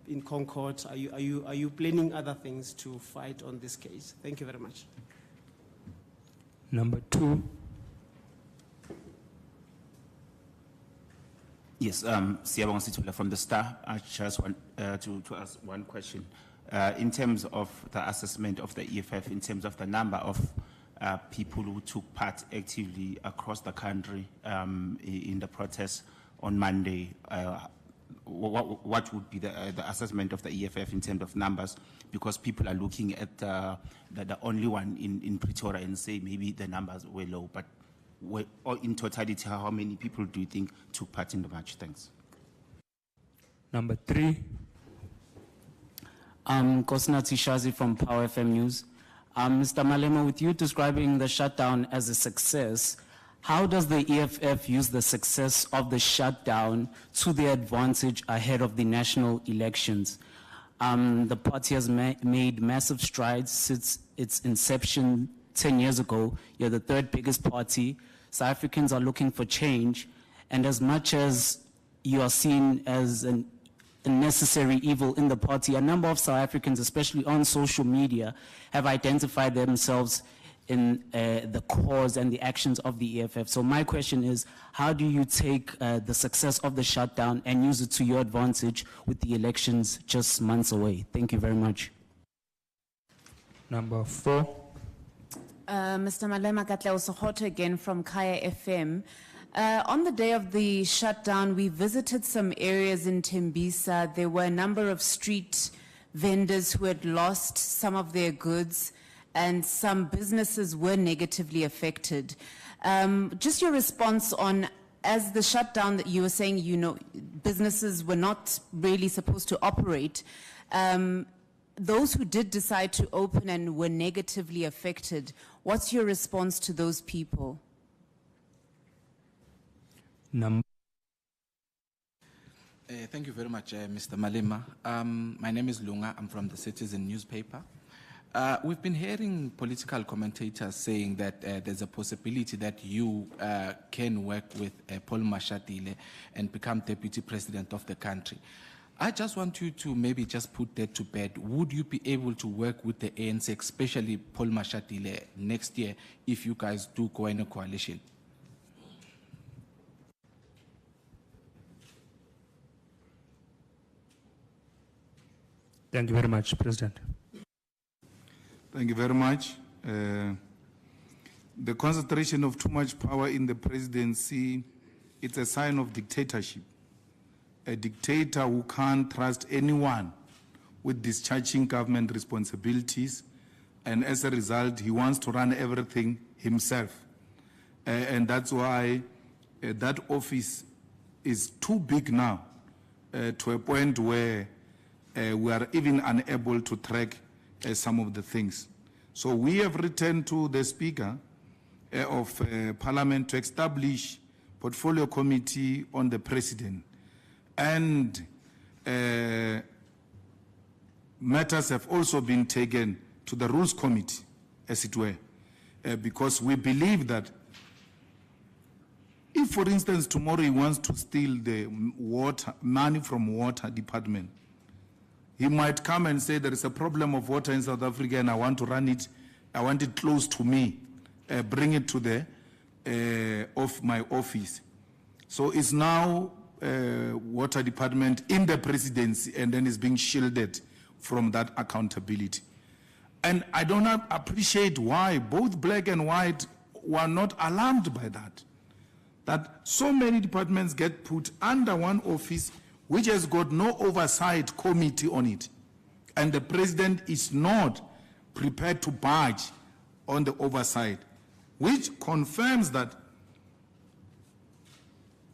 in Concord? Are you planning other things to fight on this case? Thank you very much. Number 2. Yes, Siyabonga Sithole from the Star. I just want to ask one question. In terms of the assessment of the EFF, in terms of the number of people who took part actively across the country in the protests on Monday, what would be the assessment of the EFF in terms of numbers? Because people are looking at the only one in Pretoria and say maybe the numbers were low, but or in totality, how many people do you think took part in the march? Thanks. Number 3. Kosinathi Shazi from Power FM News. Mr. Malema, with you describing the shutdown as a success, how does the EFF use the success of the shutdown to their advantage ahead of the national elections? The party has made massive strides since its inception 10 years ago. You're the 3rd biggest party. South Africans are looking for change. And as much as you are seen as a necessary evil in the party, a number of South Africans, especially on social media, have identified themselves in the cause and the actions of the EFF. So my question is, how do you take the success of the shutdown and use it to your advantage with the elections just months away? Thank you very much. Number 4. Mr. Malema Katleosohoto again from Kaya FM. On the day of the shutdown, we visited some areas in Tembisa. There were a number of street vendors who had lost some of their goods, and some businesses were negatively affected. Just your response on, as the shutdown that you were saying, you know, businesses were not really supposed to operate. Those who did decide to open and were negatively affected, what's your response to those people? Thank you very much, Mr. Malema. My name is Lunga. I'm from the Citizen newspaper. We've been hearing political commentators saying that there's a possibility that you can work with Paul Mashatile and become deputy president of the country. I just want you to maybe just put that to bed. Would you be able to work with the ANC, especially Paul Mashatile, next year if you guys do go in a coalition? Thank you very much, President. Thank you very much. The concentration of too much power in the presidency, it's a sign of dictatorship. A dictator who can't trust anyone with discharging government responsibilities, and as a result, he wants to run everything himself. And that's why that office is too big now to a point where we are even unable to track some of the things. So we have written to the Speaker of Parliament to establish portfolio committee on the President. And matters have also been taken to the Rules Committee, as it were, because we believe that if, for instance, tomorrow he wants to steal the money from water department, he might come and say there is a problem of water in South Africa and I want to run it, I want it close to me, bring it to the of my office. So it's now water department in the presidency, and then it's being shielded from that accountability. And I do not appreciate why both black and white were not alarmed by that. That so many departments get put under one office which has got no oversight committee on it. And the president is not prepared to budge on the oversight, which confirms that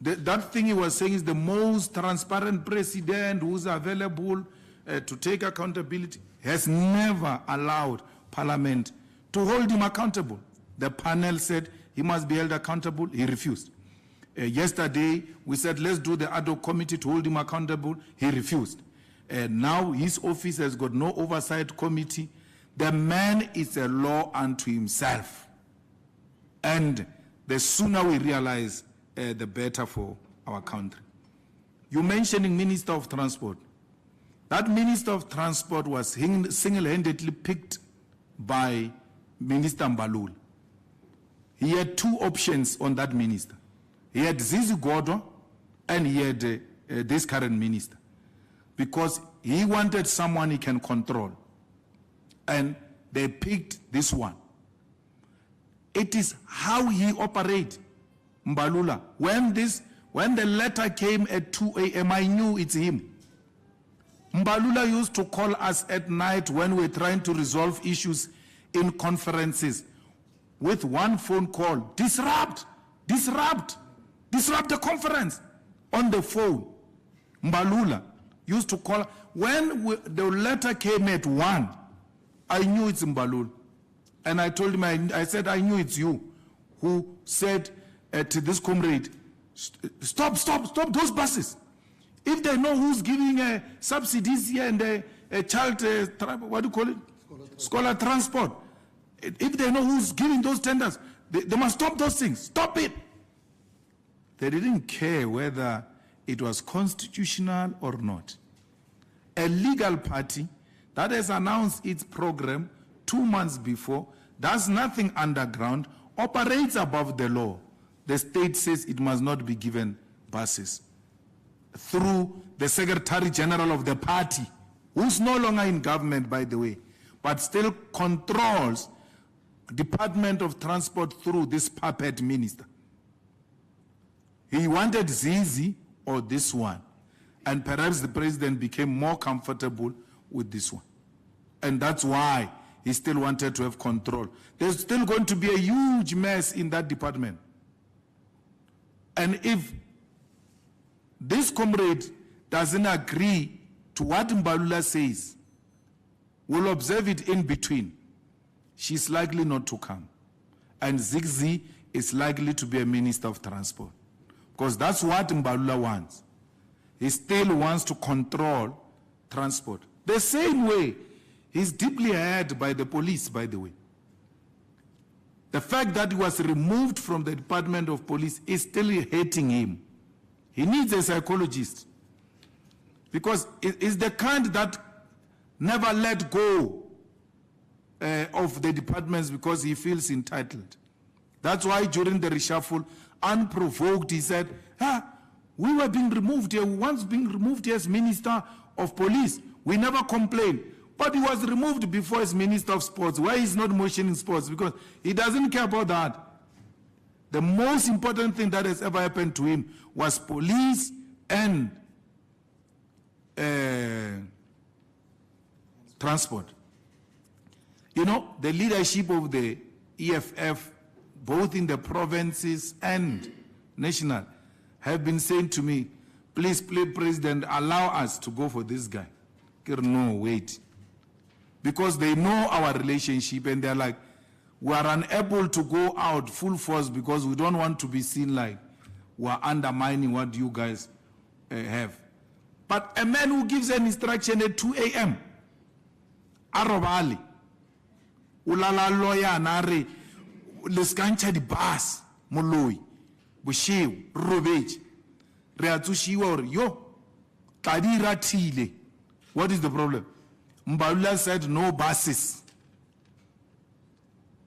that thing he was saying is the most transparent president who's available to take accountability, has never allowed Parliament to hold him accountable. The panel said he must be held accountable, he refused. Yesterday, we said, let's do the ad hoc committee to hold him accountable, he refused. Now his office has got no oversight committee. The man is a law unto himself. And the sooner we realize, the better for our country. You mentioning Minister of Transport. That Minister of Transport was single-handedly picked by Minister Mbalula. He had two options on that minister. He had Zizi Godwa and he had this current minister, because he wanted someone he can control. And they picked this one. It is how he operates, Mbalula. When the letter came at 2 a.m., I knew it's him. Mbalula used to call us at night when we're trying to resolve issues in conferences with one phone call. Disrupt the conference on the phone. Mbalula used to call. When the letter came at 1, I knew it's Mbalula. And I told him, I said, I knew it's you who said to this comrade, stop those buses. If they know who's giving subsidies here and a child, what do you call it? Scholar transport. If they know who's giving those tenders, they must stop those things. Stop it. They didn't care whether it was constitutional or not. A legal party that has announced its program 2 months before, does nothing underground, operates above the law. The state says it must not be given buses. Through the Secretary General of the party, who's no longer in government, by the way, but still controls Department of Transport through this puppet minister. He wanted Zizi or this one, and perhaps the president became more comfortable with this one. And that's why he still wanted to have control. There's still going to be a huge mess in that department. And if this comrade doesn't agree to what Mbalula says, we'll observe it in between. She's likely not to come. And Zigzi is likely to be a minister of transport. Because that's what Mbalula wants. He still wants to control transport. The same way, he's deeply hurt by the police, by the way. The fact that he was removed from the Department of Police is still hurting him. He needs a psychologist. Because it's the kind that never let go of the departments because he feels entitled. That's why during the reshuffle, unprovoked, he said, we were being removed here. We once being removed here as Minister of Police. We never complained. But But he was removed before as Minister of Sports. Why he's not motioning sports? Because he doesn't care about that. The most important thing that has ever happened to him was police and transport. You know, the leadership of the EFF, both in the provinces and national, have been saying to me, please, President, allow us to go for this guy. No, wait. Because they know our relationship and they're like, we are unable to go out full force because we don't want to be seen like we're undermining what you guys have. But a man who gives an instruction at 2 a.m., Arobali, ulala lawyer nare, leskancha di bas, moloi, bushew, robej, reatushiwa or yo, kadira tile. What is the problem? Mbalula said no buses.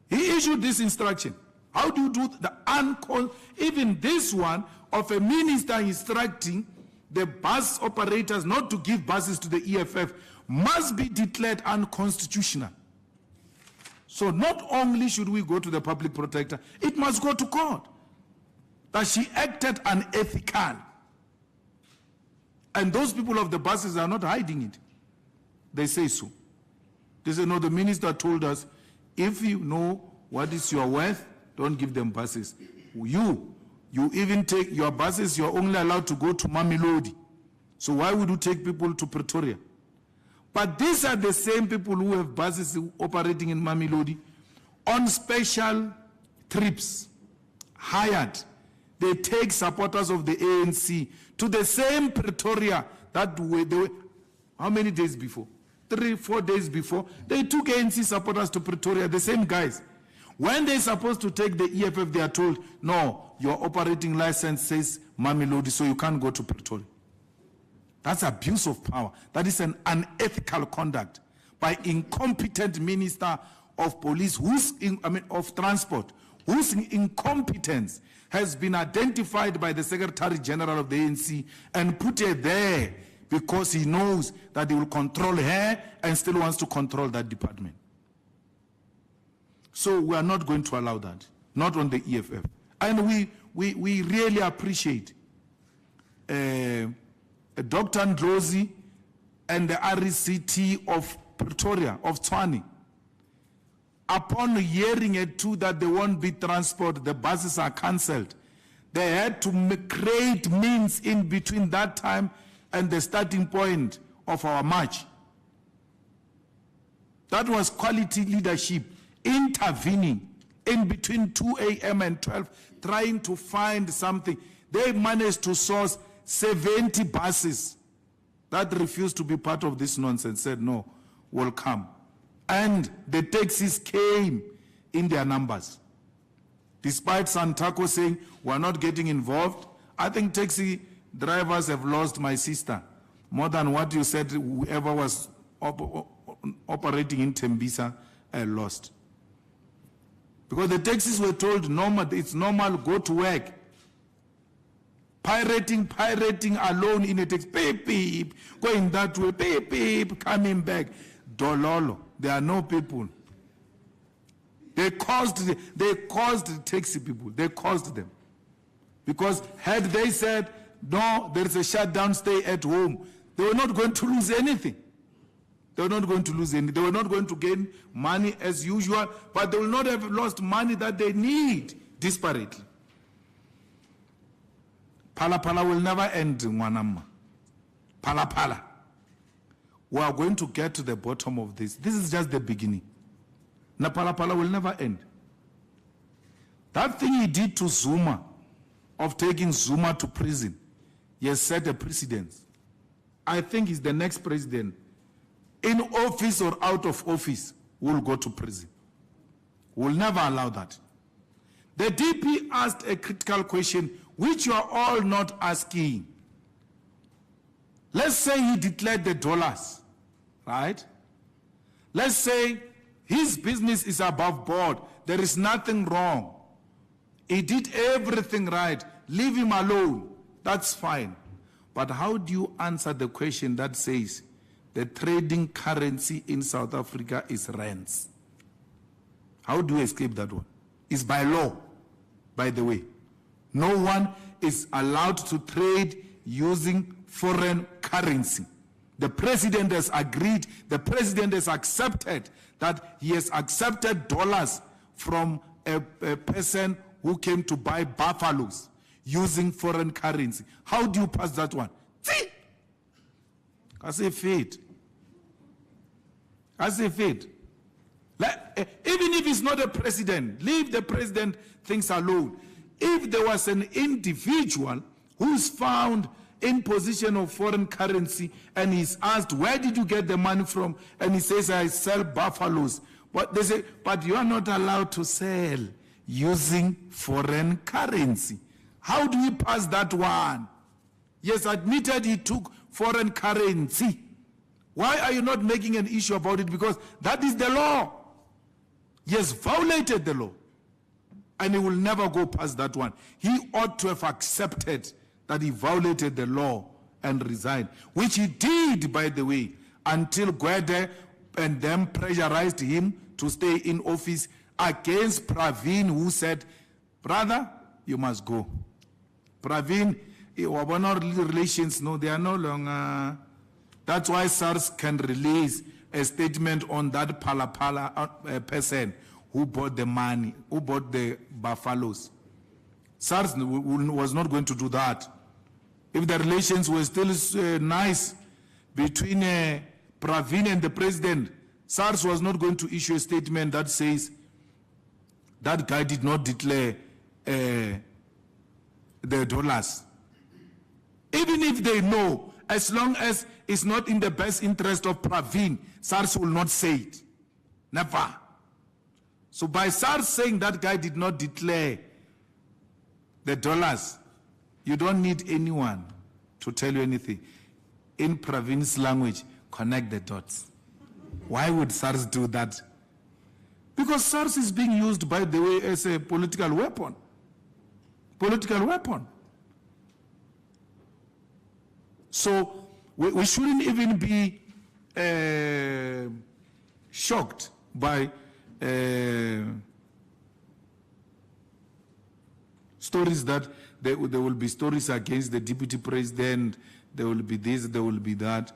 He issued this instruction. How do you do the even this one of a minister instructing the bus operators not to give buses to the EFF must be declared unconstitutional. So not only should we go to the public protector, it must go to court. That she acted unethical. And those people of the buses are not hiding it. They say so. They say, no, the minister told us, if you know what is your worth, don't give them buses. You even take your buses, you're only allowed to go to Mamelodi. So why would you take people to Pretoria? But these are the same people who have buses operating in Mamelodi on special trips, hired. They take supporters of the ANC to the same Pretoria that they were, how many days before? 3-4 days before, they took ANC supporters to Pretoria, the same guys. When they're supposed to take the EFF, they are told, no, your operating license says Mamelodi, so you can't go to Pretoria. That's abuse of power. That is an unethical conduct by incompetent minister of police, of transport, whose incompetence has been identified by the Secretary General of the ANC and put her there because he knows that he will control her and still wants to control that department. So we are not going to allow that, not on the EFF. And we really appreciate Dr. Ndlozi and the RCT of Pretoria, of Tshwane. Upon hearing at 2 that there won't be transport, the buses are cancelled, they had to create means in between that time and the starting point of our march. That was quality leadership, intervening in between 2 a.m. and 12, trying to find something. They managed to source 70 buses that refused to be part of this nonsense, said no, will come. And the taxis came in their numbers. Despite Santaco saying, we're not getting involved, I think taxi drivers have lost my sister more than what you said whoever was operating in Tembisa lost. Because the taxis were told, normal, it's normal, go to work. Pirating alone in a taxi, beep, going that way, beep, coming back. Dololo, there are no people. They caused the taxi people, they caused them. Because had they said, no, there is a shutdown, stay at home, they were not going to lose anything. They were not going to lose anything. They were not going to gain money as usual, but they will not have lost money that they need disparately. Pala will never end, Mwanama. Pala. We are going to get to the bottom of this. This is just the beginning. Na Pala will never end. That thing he did to Zuma, of taking Zuma to prison, he has set a precedent. I think he's the next president, in office or out of office, will go to prison. We'll never allow that. The DP asked a critical question, which you are all not asking. Let's say he declared the dollars, right? Let's say his business is above board. There is nothing wrong. He did everything right. Leave him alone. That's fine. But how do you answer the question that says the trading currency in South Africa is rands. How do you escape that one? It's by law, by the way. No one is allowed to trade using foreign currency. The president has agreed, the president has accepted that he has accepted dollars from a person who came to buy buffaloes using foreign currency. How do you pass that one? See? As a fate. As a fate. Like, even if it's not a president, leave the president things alone. If there was an individual who's found in possession of foreign currency and he's asked, where did you get the money from? And he says, I sell buffaloes. But they say, but you are not allowed to sell using foreign currency. How do we pass that one? Yes, admitted he took foreign currency. Why are you not making an issue about it? Because that is the law. He has violated the law. And he will never go past that one. He ought to have accepted that he violated the law and resigned, which he did, by the way, until Gwede and them pressurized him to stay in office against Pravin, who said, brother, you must go. Pravin, relations, no, they are no longer. That's why SARS can release a statement on that Pala person who bought the money, who bought the buffaloes. SARS was not going to do that. If the relations were still nice between Pravin and the president, SARS was not going to issue a statement that says that guy did not declare the dollars. Even if they know, as long as it's not in the best interest of Pravin, SARS will not say it. Never. So by SARS saying that guy did not declare the dollars, you don't need anyone to tell you anything. In Pravin's language, connect the dots. Why would SARS do that? Because SARS is being used, by the way, as a political weapon. Political weapon. So we shouldn't even be shocked by stories that there will be stories against the deputy president, there will be this, there will be that.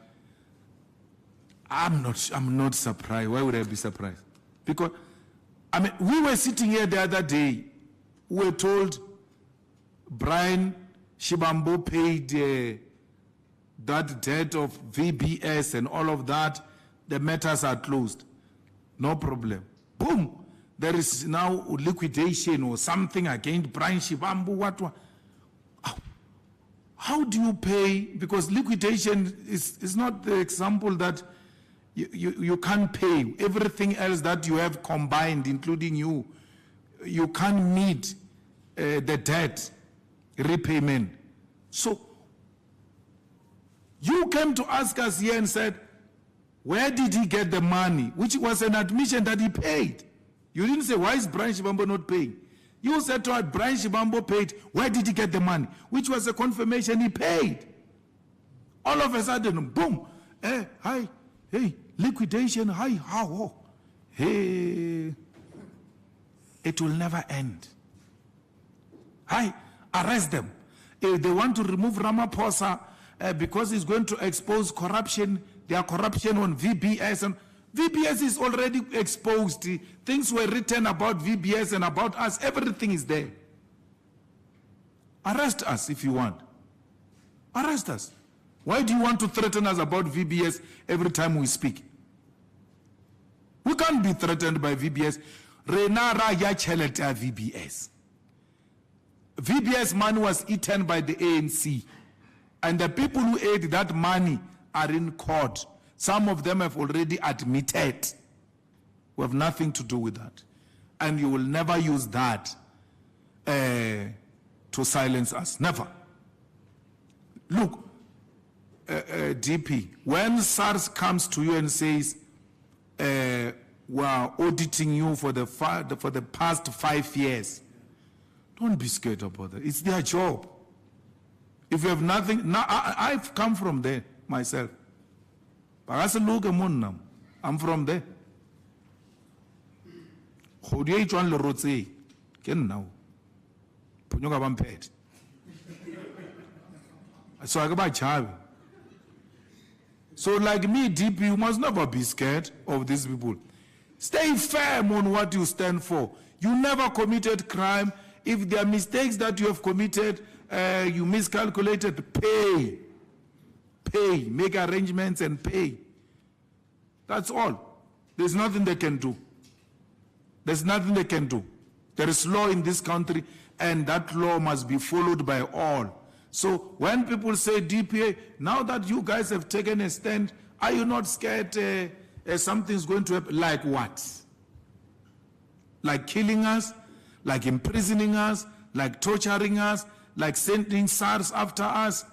I'm not surprised. Why would I be surprised? Because, I mean, we were sitting here the other day, we were told Brian Shibambo paid that debt of VBS and all of that, the matters are closed. No problem. Boom! There is now liquidation or something against Brian Shibambo. What? How do you pay? Because liquidation is not the example that you can't pay. Everything else that you have combined, including you can't meet the debt repayment. So you came to ask us here and said, where did he get the money? Which was an admission that he paid. You didn't say, why is Brian Shibambo not paying? You said to us, Brian Shibambo paid, where did he get the money? Which was a confirmation he paid. All of a sudden, boom, hi, hey, liquidation, hi, how, hey, it will never end. Hi, arrest them. If they want to remove Ramaphosa because he's going to expose corruption, their corruption on VBS, and VBS is already exposed. Things were written about VBS and about us. Everything is there. Arrest us if you want. Arrest us. Why do you want to threaten us about VBS every time we speak? We can't be threatened by VBS. Renara ya cheleta VBS. VBS money was eaten by the ANC. And the people who ate that money are in court. Some of them have already admitted. We have nothing to do with that. And you will never use that to silence us. Never. Look, DP, when SARS comes to you and says, we are auditing you for the past 5 years, don't be scared about that. It's their job. If you have nothing, now I've come from there myself. I'm from there. So I go back child. So like me, DP, you must never be scared of these people. Stay firm on what you stand for. You never committed crime. If there are mistakes that you have committed, you miscalculated, pay. Pay, make arrangements and pay. That's all. There's nothing they can do. There's nothing they can do. There is law in this country, and that law must be followed by all. So when people say DPA, now that you guys have taken a stand, are you not scared something's going to happen? Like what? Like killing us? Like imprisoning us? Like torturing us? Like sending SARS after us?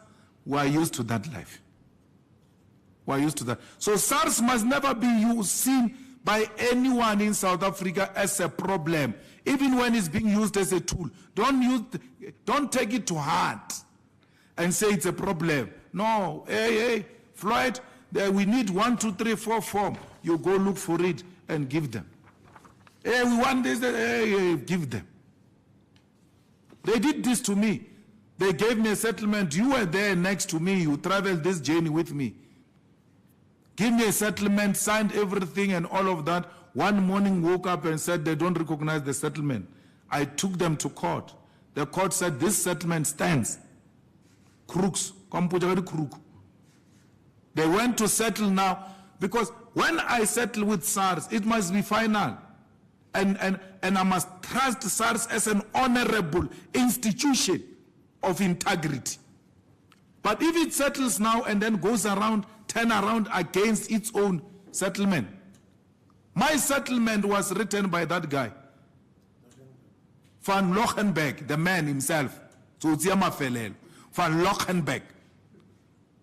We are used to that life. We are used to that. So SARS must never be seen by anyone in South Africa as a problem, even when it's being used as a tool. Don't take it to heart and say it's a problem. No, hey, Floyd, we need 1, 2, 3, 4 form. You go look for it and give them. Hey, we want this, hey, give them. They did this to me. They gave me a settlement. You were there next to me. You traveled this journey with me. Give me a settlement, signed everything and all of that. One morning woke up and said they don't recognize the settlement. I took them to court. The court said this settlement stands. Crooks. They went to settle now because when I settle with SARS, it must be final. And I must trust SARS as an honorable institution of integrity. But if it settles now and then goes around, turn around against its own settlement. My settlement was written by that guy. Van Lochenberg, the man himself. Van Lochenberg.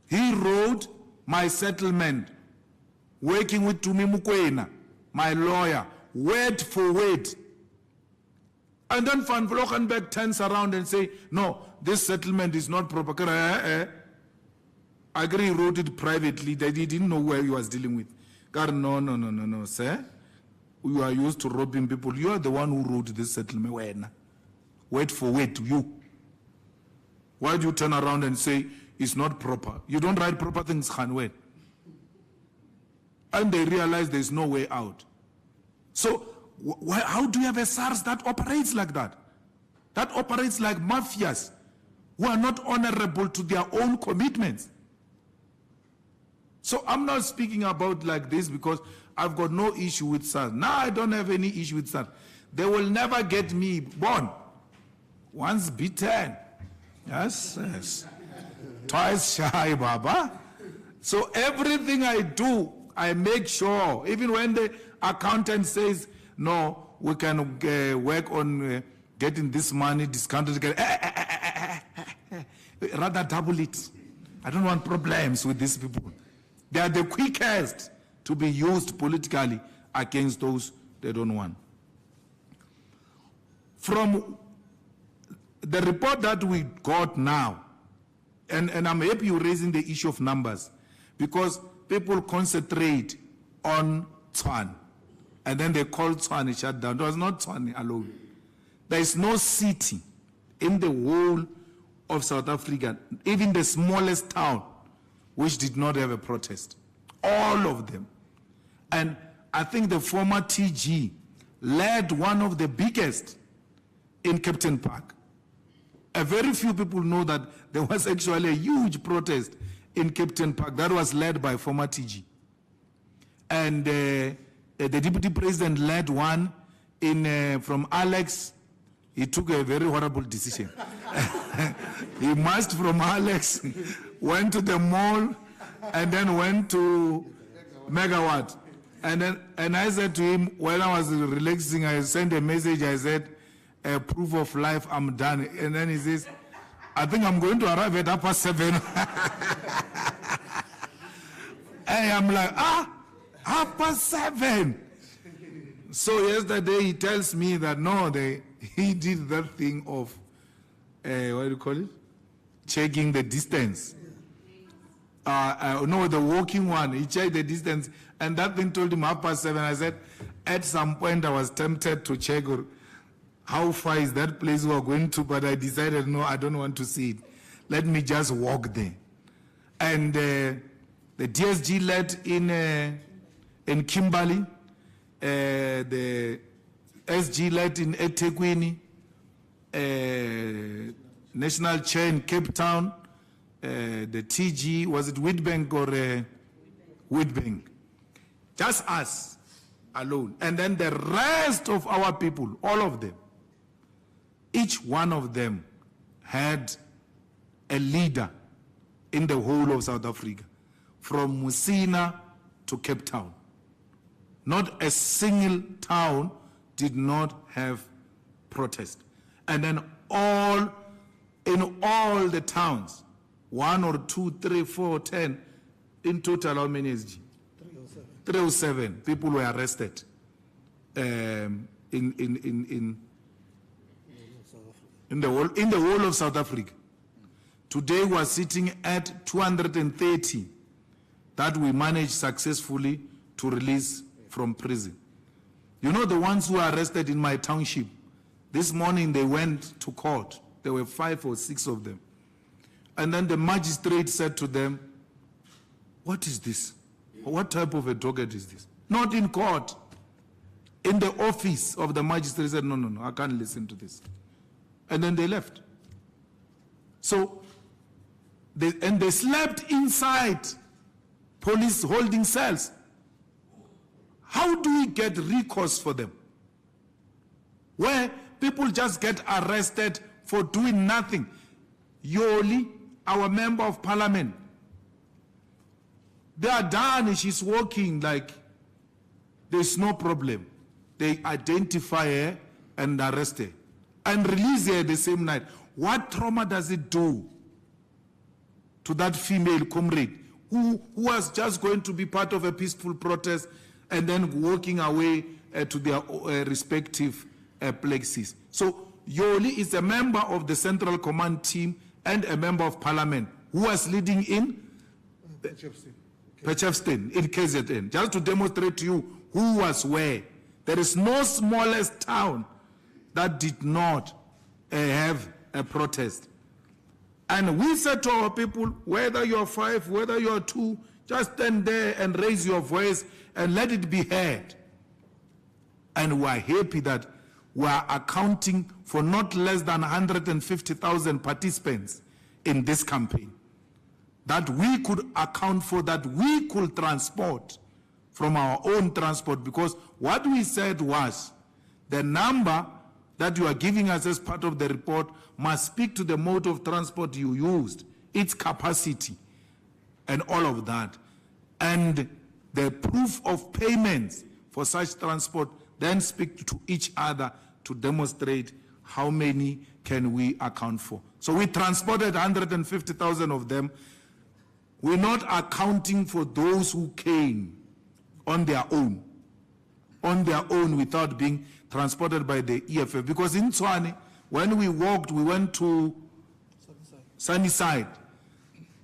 He wrote my settlement, working with Tumi Mukwena, my lawyer, word for word. And then Van Lochenberg turns around and say, no, this settlement is not proper. I agree, he wrote it privately, that he didn't know where he was dealing with. God, no, sir. You are used to robbing people. You are the one who wrote this settlement. Word for word, you. Why do you turn around and say it's not proper? You don't write proper things, Khanwe. And they realize there's no way out. So, how do you have a SARS that operates like that? That operates like mafias who are not honorable to their own commitments. So I'm not speaking about like this because I've got no issue with SARS. Now I don't have any issue with SARS. They will never get me born. Once bitten. Yes. Twice shy, Baba. So everything I do, I make sure, even when the accountant says, no, we can work on getting this money discounted, rather double it. I don't want problems with these people. They are the quickest to be used politically against those they don't want. From the report that we got now, and I'm happy you're raising the issue of numbers, because people concentrate on Tshwane, and then they call Tshwane shut down. It was not Tshwane alone. There is no city in the whole of South Africa, even the smallest town, which did not have a protest. All of them. And I think the former TG led one of the biggest in Captain Park. A very few people know that there was actually a huge protest in Captain Park that was led by former TG. And the deputy president led one from Alex. He took a very horrible decision. He marched from Alex, went to the mall, and then went to Megawatt. And I said to him, when I was relaxing, I sent a message, I said, proof of life, I'm done. And then he says, I think I'm going to arrive at 7:30. And I'm like, 7:30. So yesterday he tells me that no, he did that thing of, what do you call it? Checking the distance. No, the walking one. He checked the distance, and that thing told him 7:30. I said, at some point I was tempted to check how far is that place we are going to, but I decided, no, I don't want to see it. Let me just walk there. And the DSG led in Kimberley, the SG led in eThekwini, National Chair in Cape Town, the TG, was it Witbank or Witbank? Just us alone. And then the rest of our people, all of them, each one of them had a leader in the whole of South Africa, from Musina to Cape Town. Not a single town did not have protest. And then in all the towns, 1 or 2, 3, 4, 10, in total, how many SG? 307 people were arrested in the whole of South Africa. Today we are sitting at 230 that we managed successfully to release from prison. You know, the ones who were arrested in my township, this morning they went to court. There were 5 or 6 of them. And then the magistrate said to them, what is this? What type of a docket is this? Not in court. In the office of the magistrate said, no, I can't listen to this. And then they left. So, they slept inside police holding cells. How do we get recourse for them? Where people just get arrested for doing nothing. Yoli, our member of parliament, they are done, she's walking like there's no problem. They identify her and arrest her and release her the same night. What trauma does it do to that female comrade who was just going to be part of a peaceful protest and then walking away to their respective places? So Yoli is a member of the Central Command team and a member of parliament who was leading in Pechefstin in KZN, just to demonstrate to you who was where. There is no smallest town that did not have a protest. And we said to our people, whether you're 5, whether you're 2, just stand there and raise your voice and let it be heard. And we're happy that we're accounting for not less than 150,000 participants in this campaign. That we could account for, that we could transport from our own transport, because what we said was the number that you are giving us as part of the report must speak to the mode of transport you used, its capacity, and all of that. And the proof of payments for such transport then speak to each other to demonstrate how many can we account for. So we transported 150,000 of them. We're not accounting for those who came on their own without being transported by the EFF. Because in Tshwane, when we walked, we went to Sunnyside.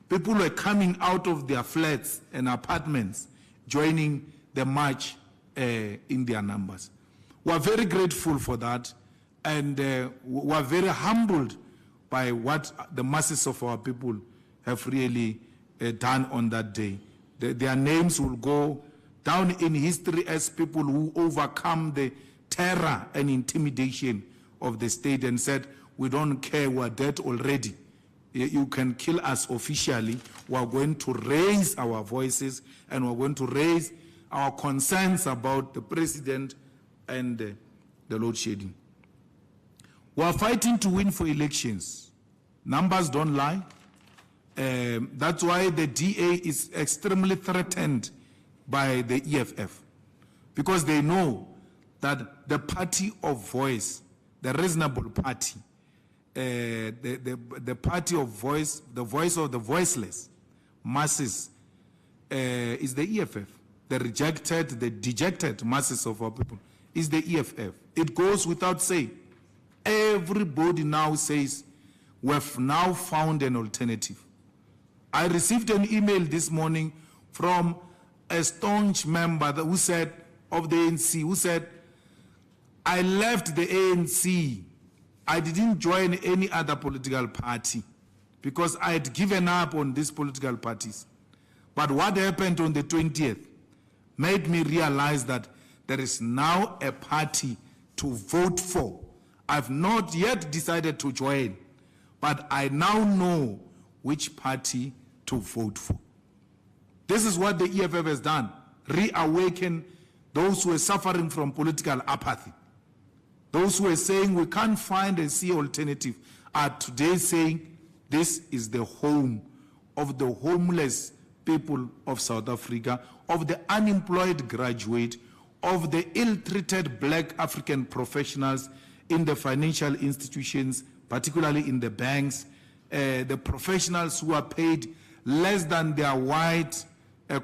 People were coming out of their flats and apartments, joining the march in their numbers. We're very grateful for that, and we're very humbled by what the masses of our people have really done on that day. Their names will go down in history as people who overcome the terror and intimidation of the state and said, we don't care, we're dead already. You can kill us officially. We're going to raise our voices and we're going to raise our concerns about the president and the load shedding. We're fighting to win for elections. Numbers don't lie. That's why the DA is extremely threatened by the EFF, because they know that the party of voice, the reasonable party, the party of voice, the voice of the voiceless masses, is the EFF. The rejected, the dejected masses of our people is the EFF. It goes without saying. Everybody now says, we have now found an alternative. I received an email this morning from a staunch member who said, of the ANC, who said, I left the ANC. I didn't join any other political party because I had given up on these political parties. But what happened on the 20th made me realize that there is now a party to vote for. I've not yet decided to join, but I now know which party to vote for. This is what the EFF has done, reawaken those who are suffering from political apathy. Those who are saying we can't find a C alternative are today saying this is the home of the homeless people of South Africa, of the unemployed graduate, of the ill-treated black African professionals in the financial institutions, particularly in the banks, the professionals who are paid less than their white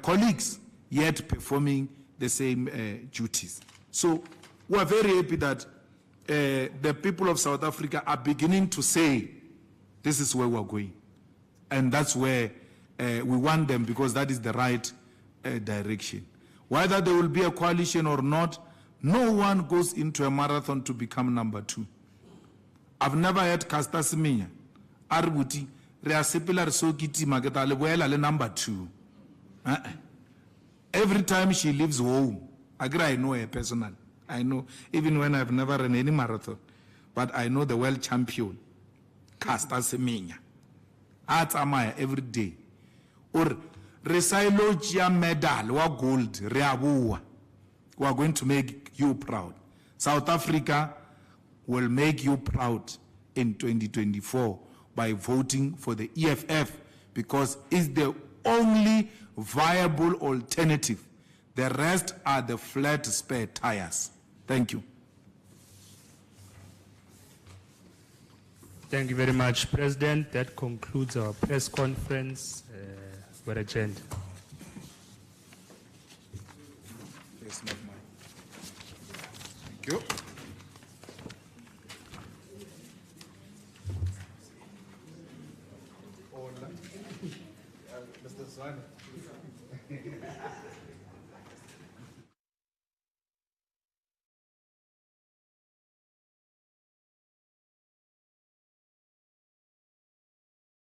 colleagues, yet performing the same duties. So we are very happy that the people of South Africa are beginning to say, this is where we're going. And that's where we want them, because that is the right direction. Whether there will be a coalition or not, no one goes into a marathon to become number 2. I've never heard Caster Semenya, Arbuti, Reasepila Sokiti Mageta Lewela number 2. Every time she leaves home, I know her personally. I know, even when I've never run any marathon, but I know the world champion, Caster Semenya. At Amaya every day. Or Resailogia medal or gold, Reabua. We are going to make you proud. South Africa will make you proud in 2024 by voting for the EFF, because it's the only viable alternative. The rest are the flat spare tires. Thank you. Thank you very much, President. That concludes our press conference. We're adjourned. Thank you. Mr. Swane.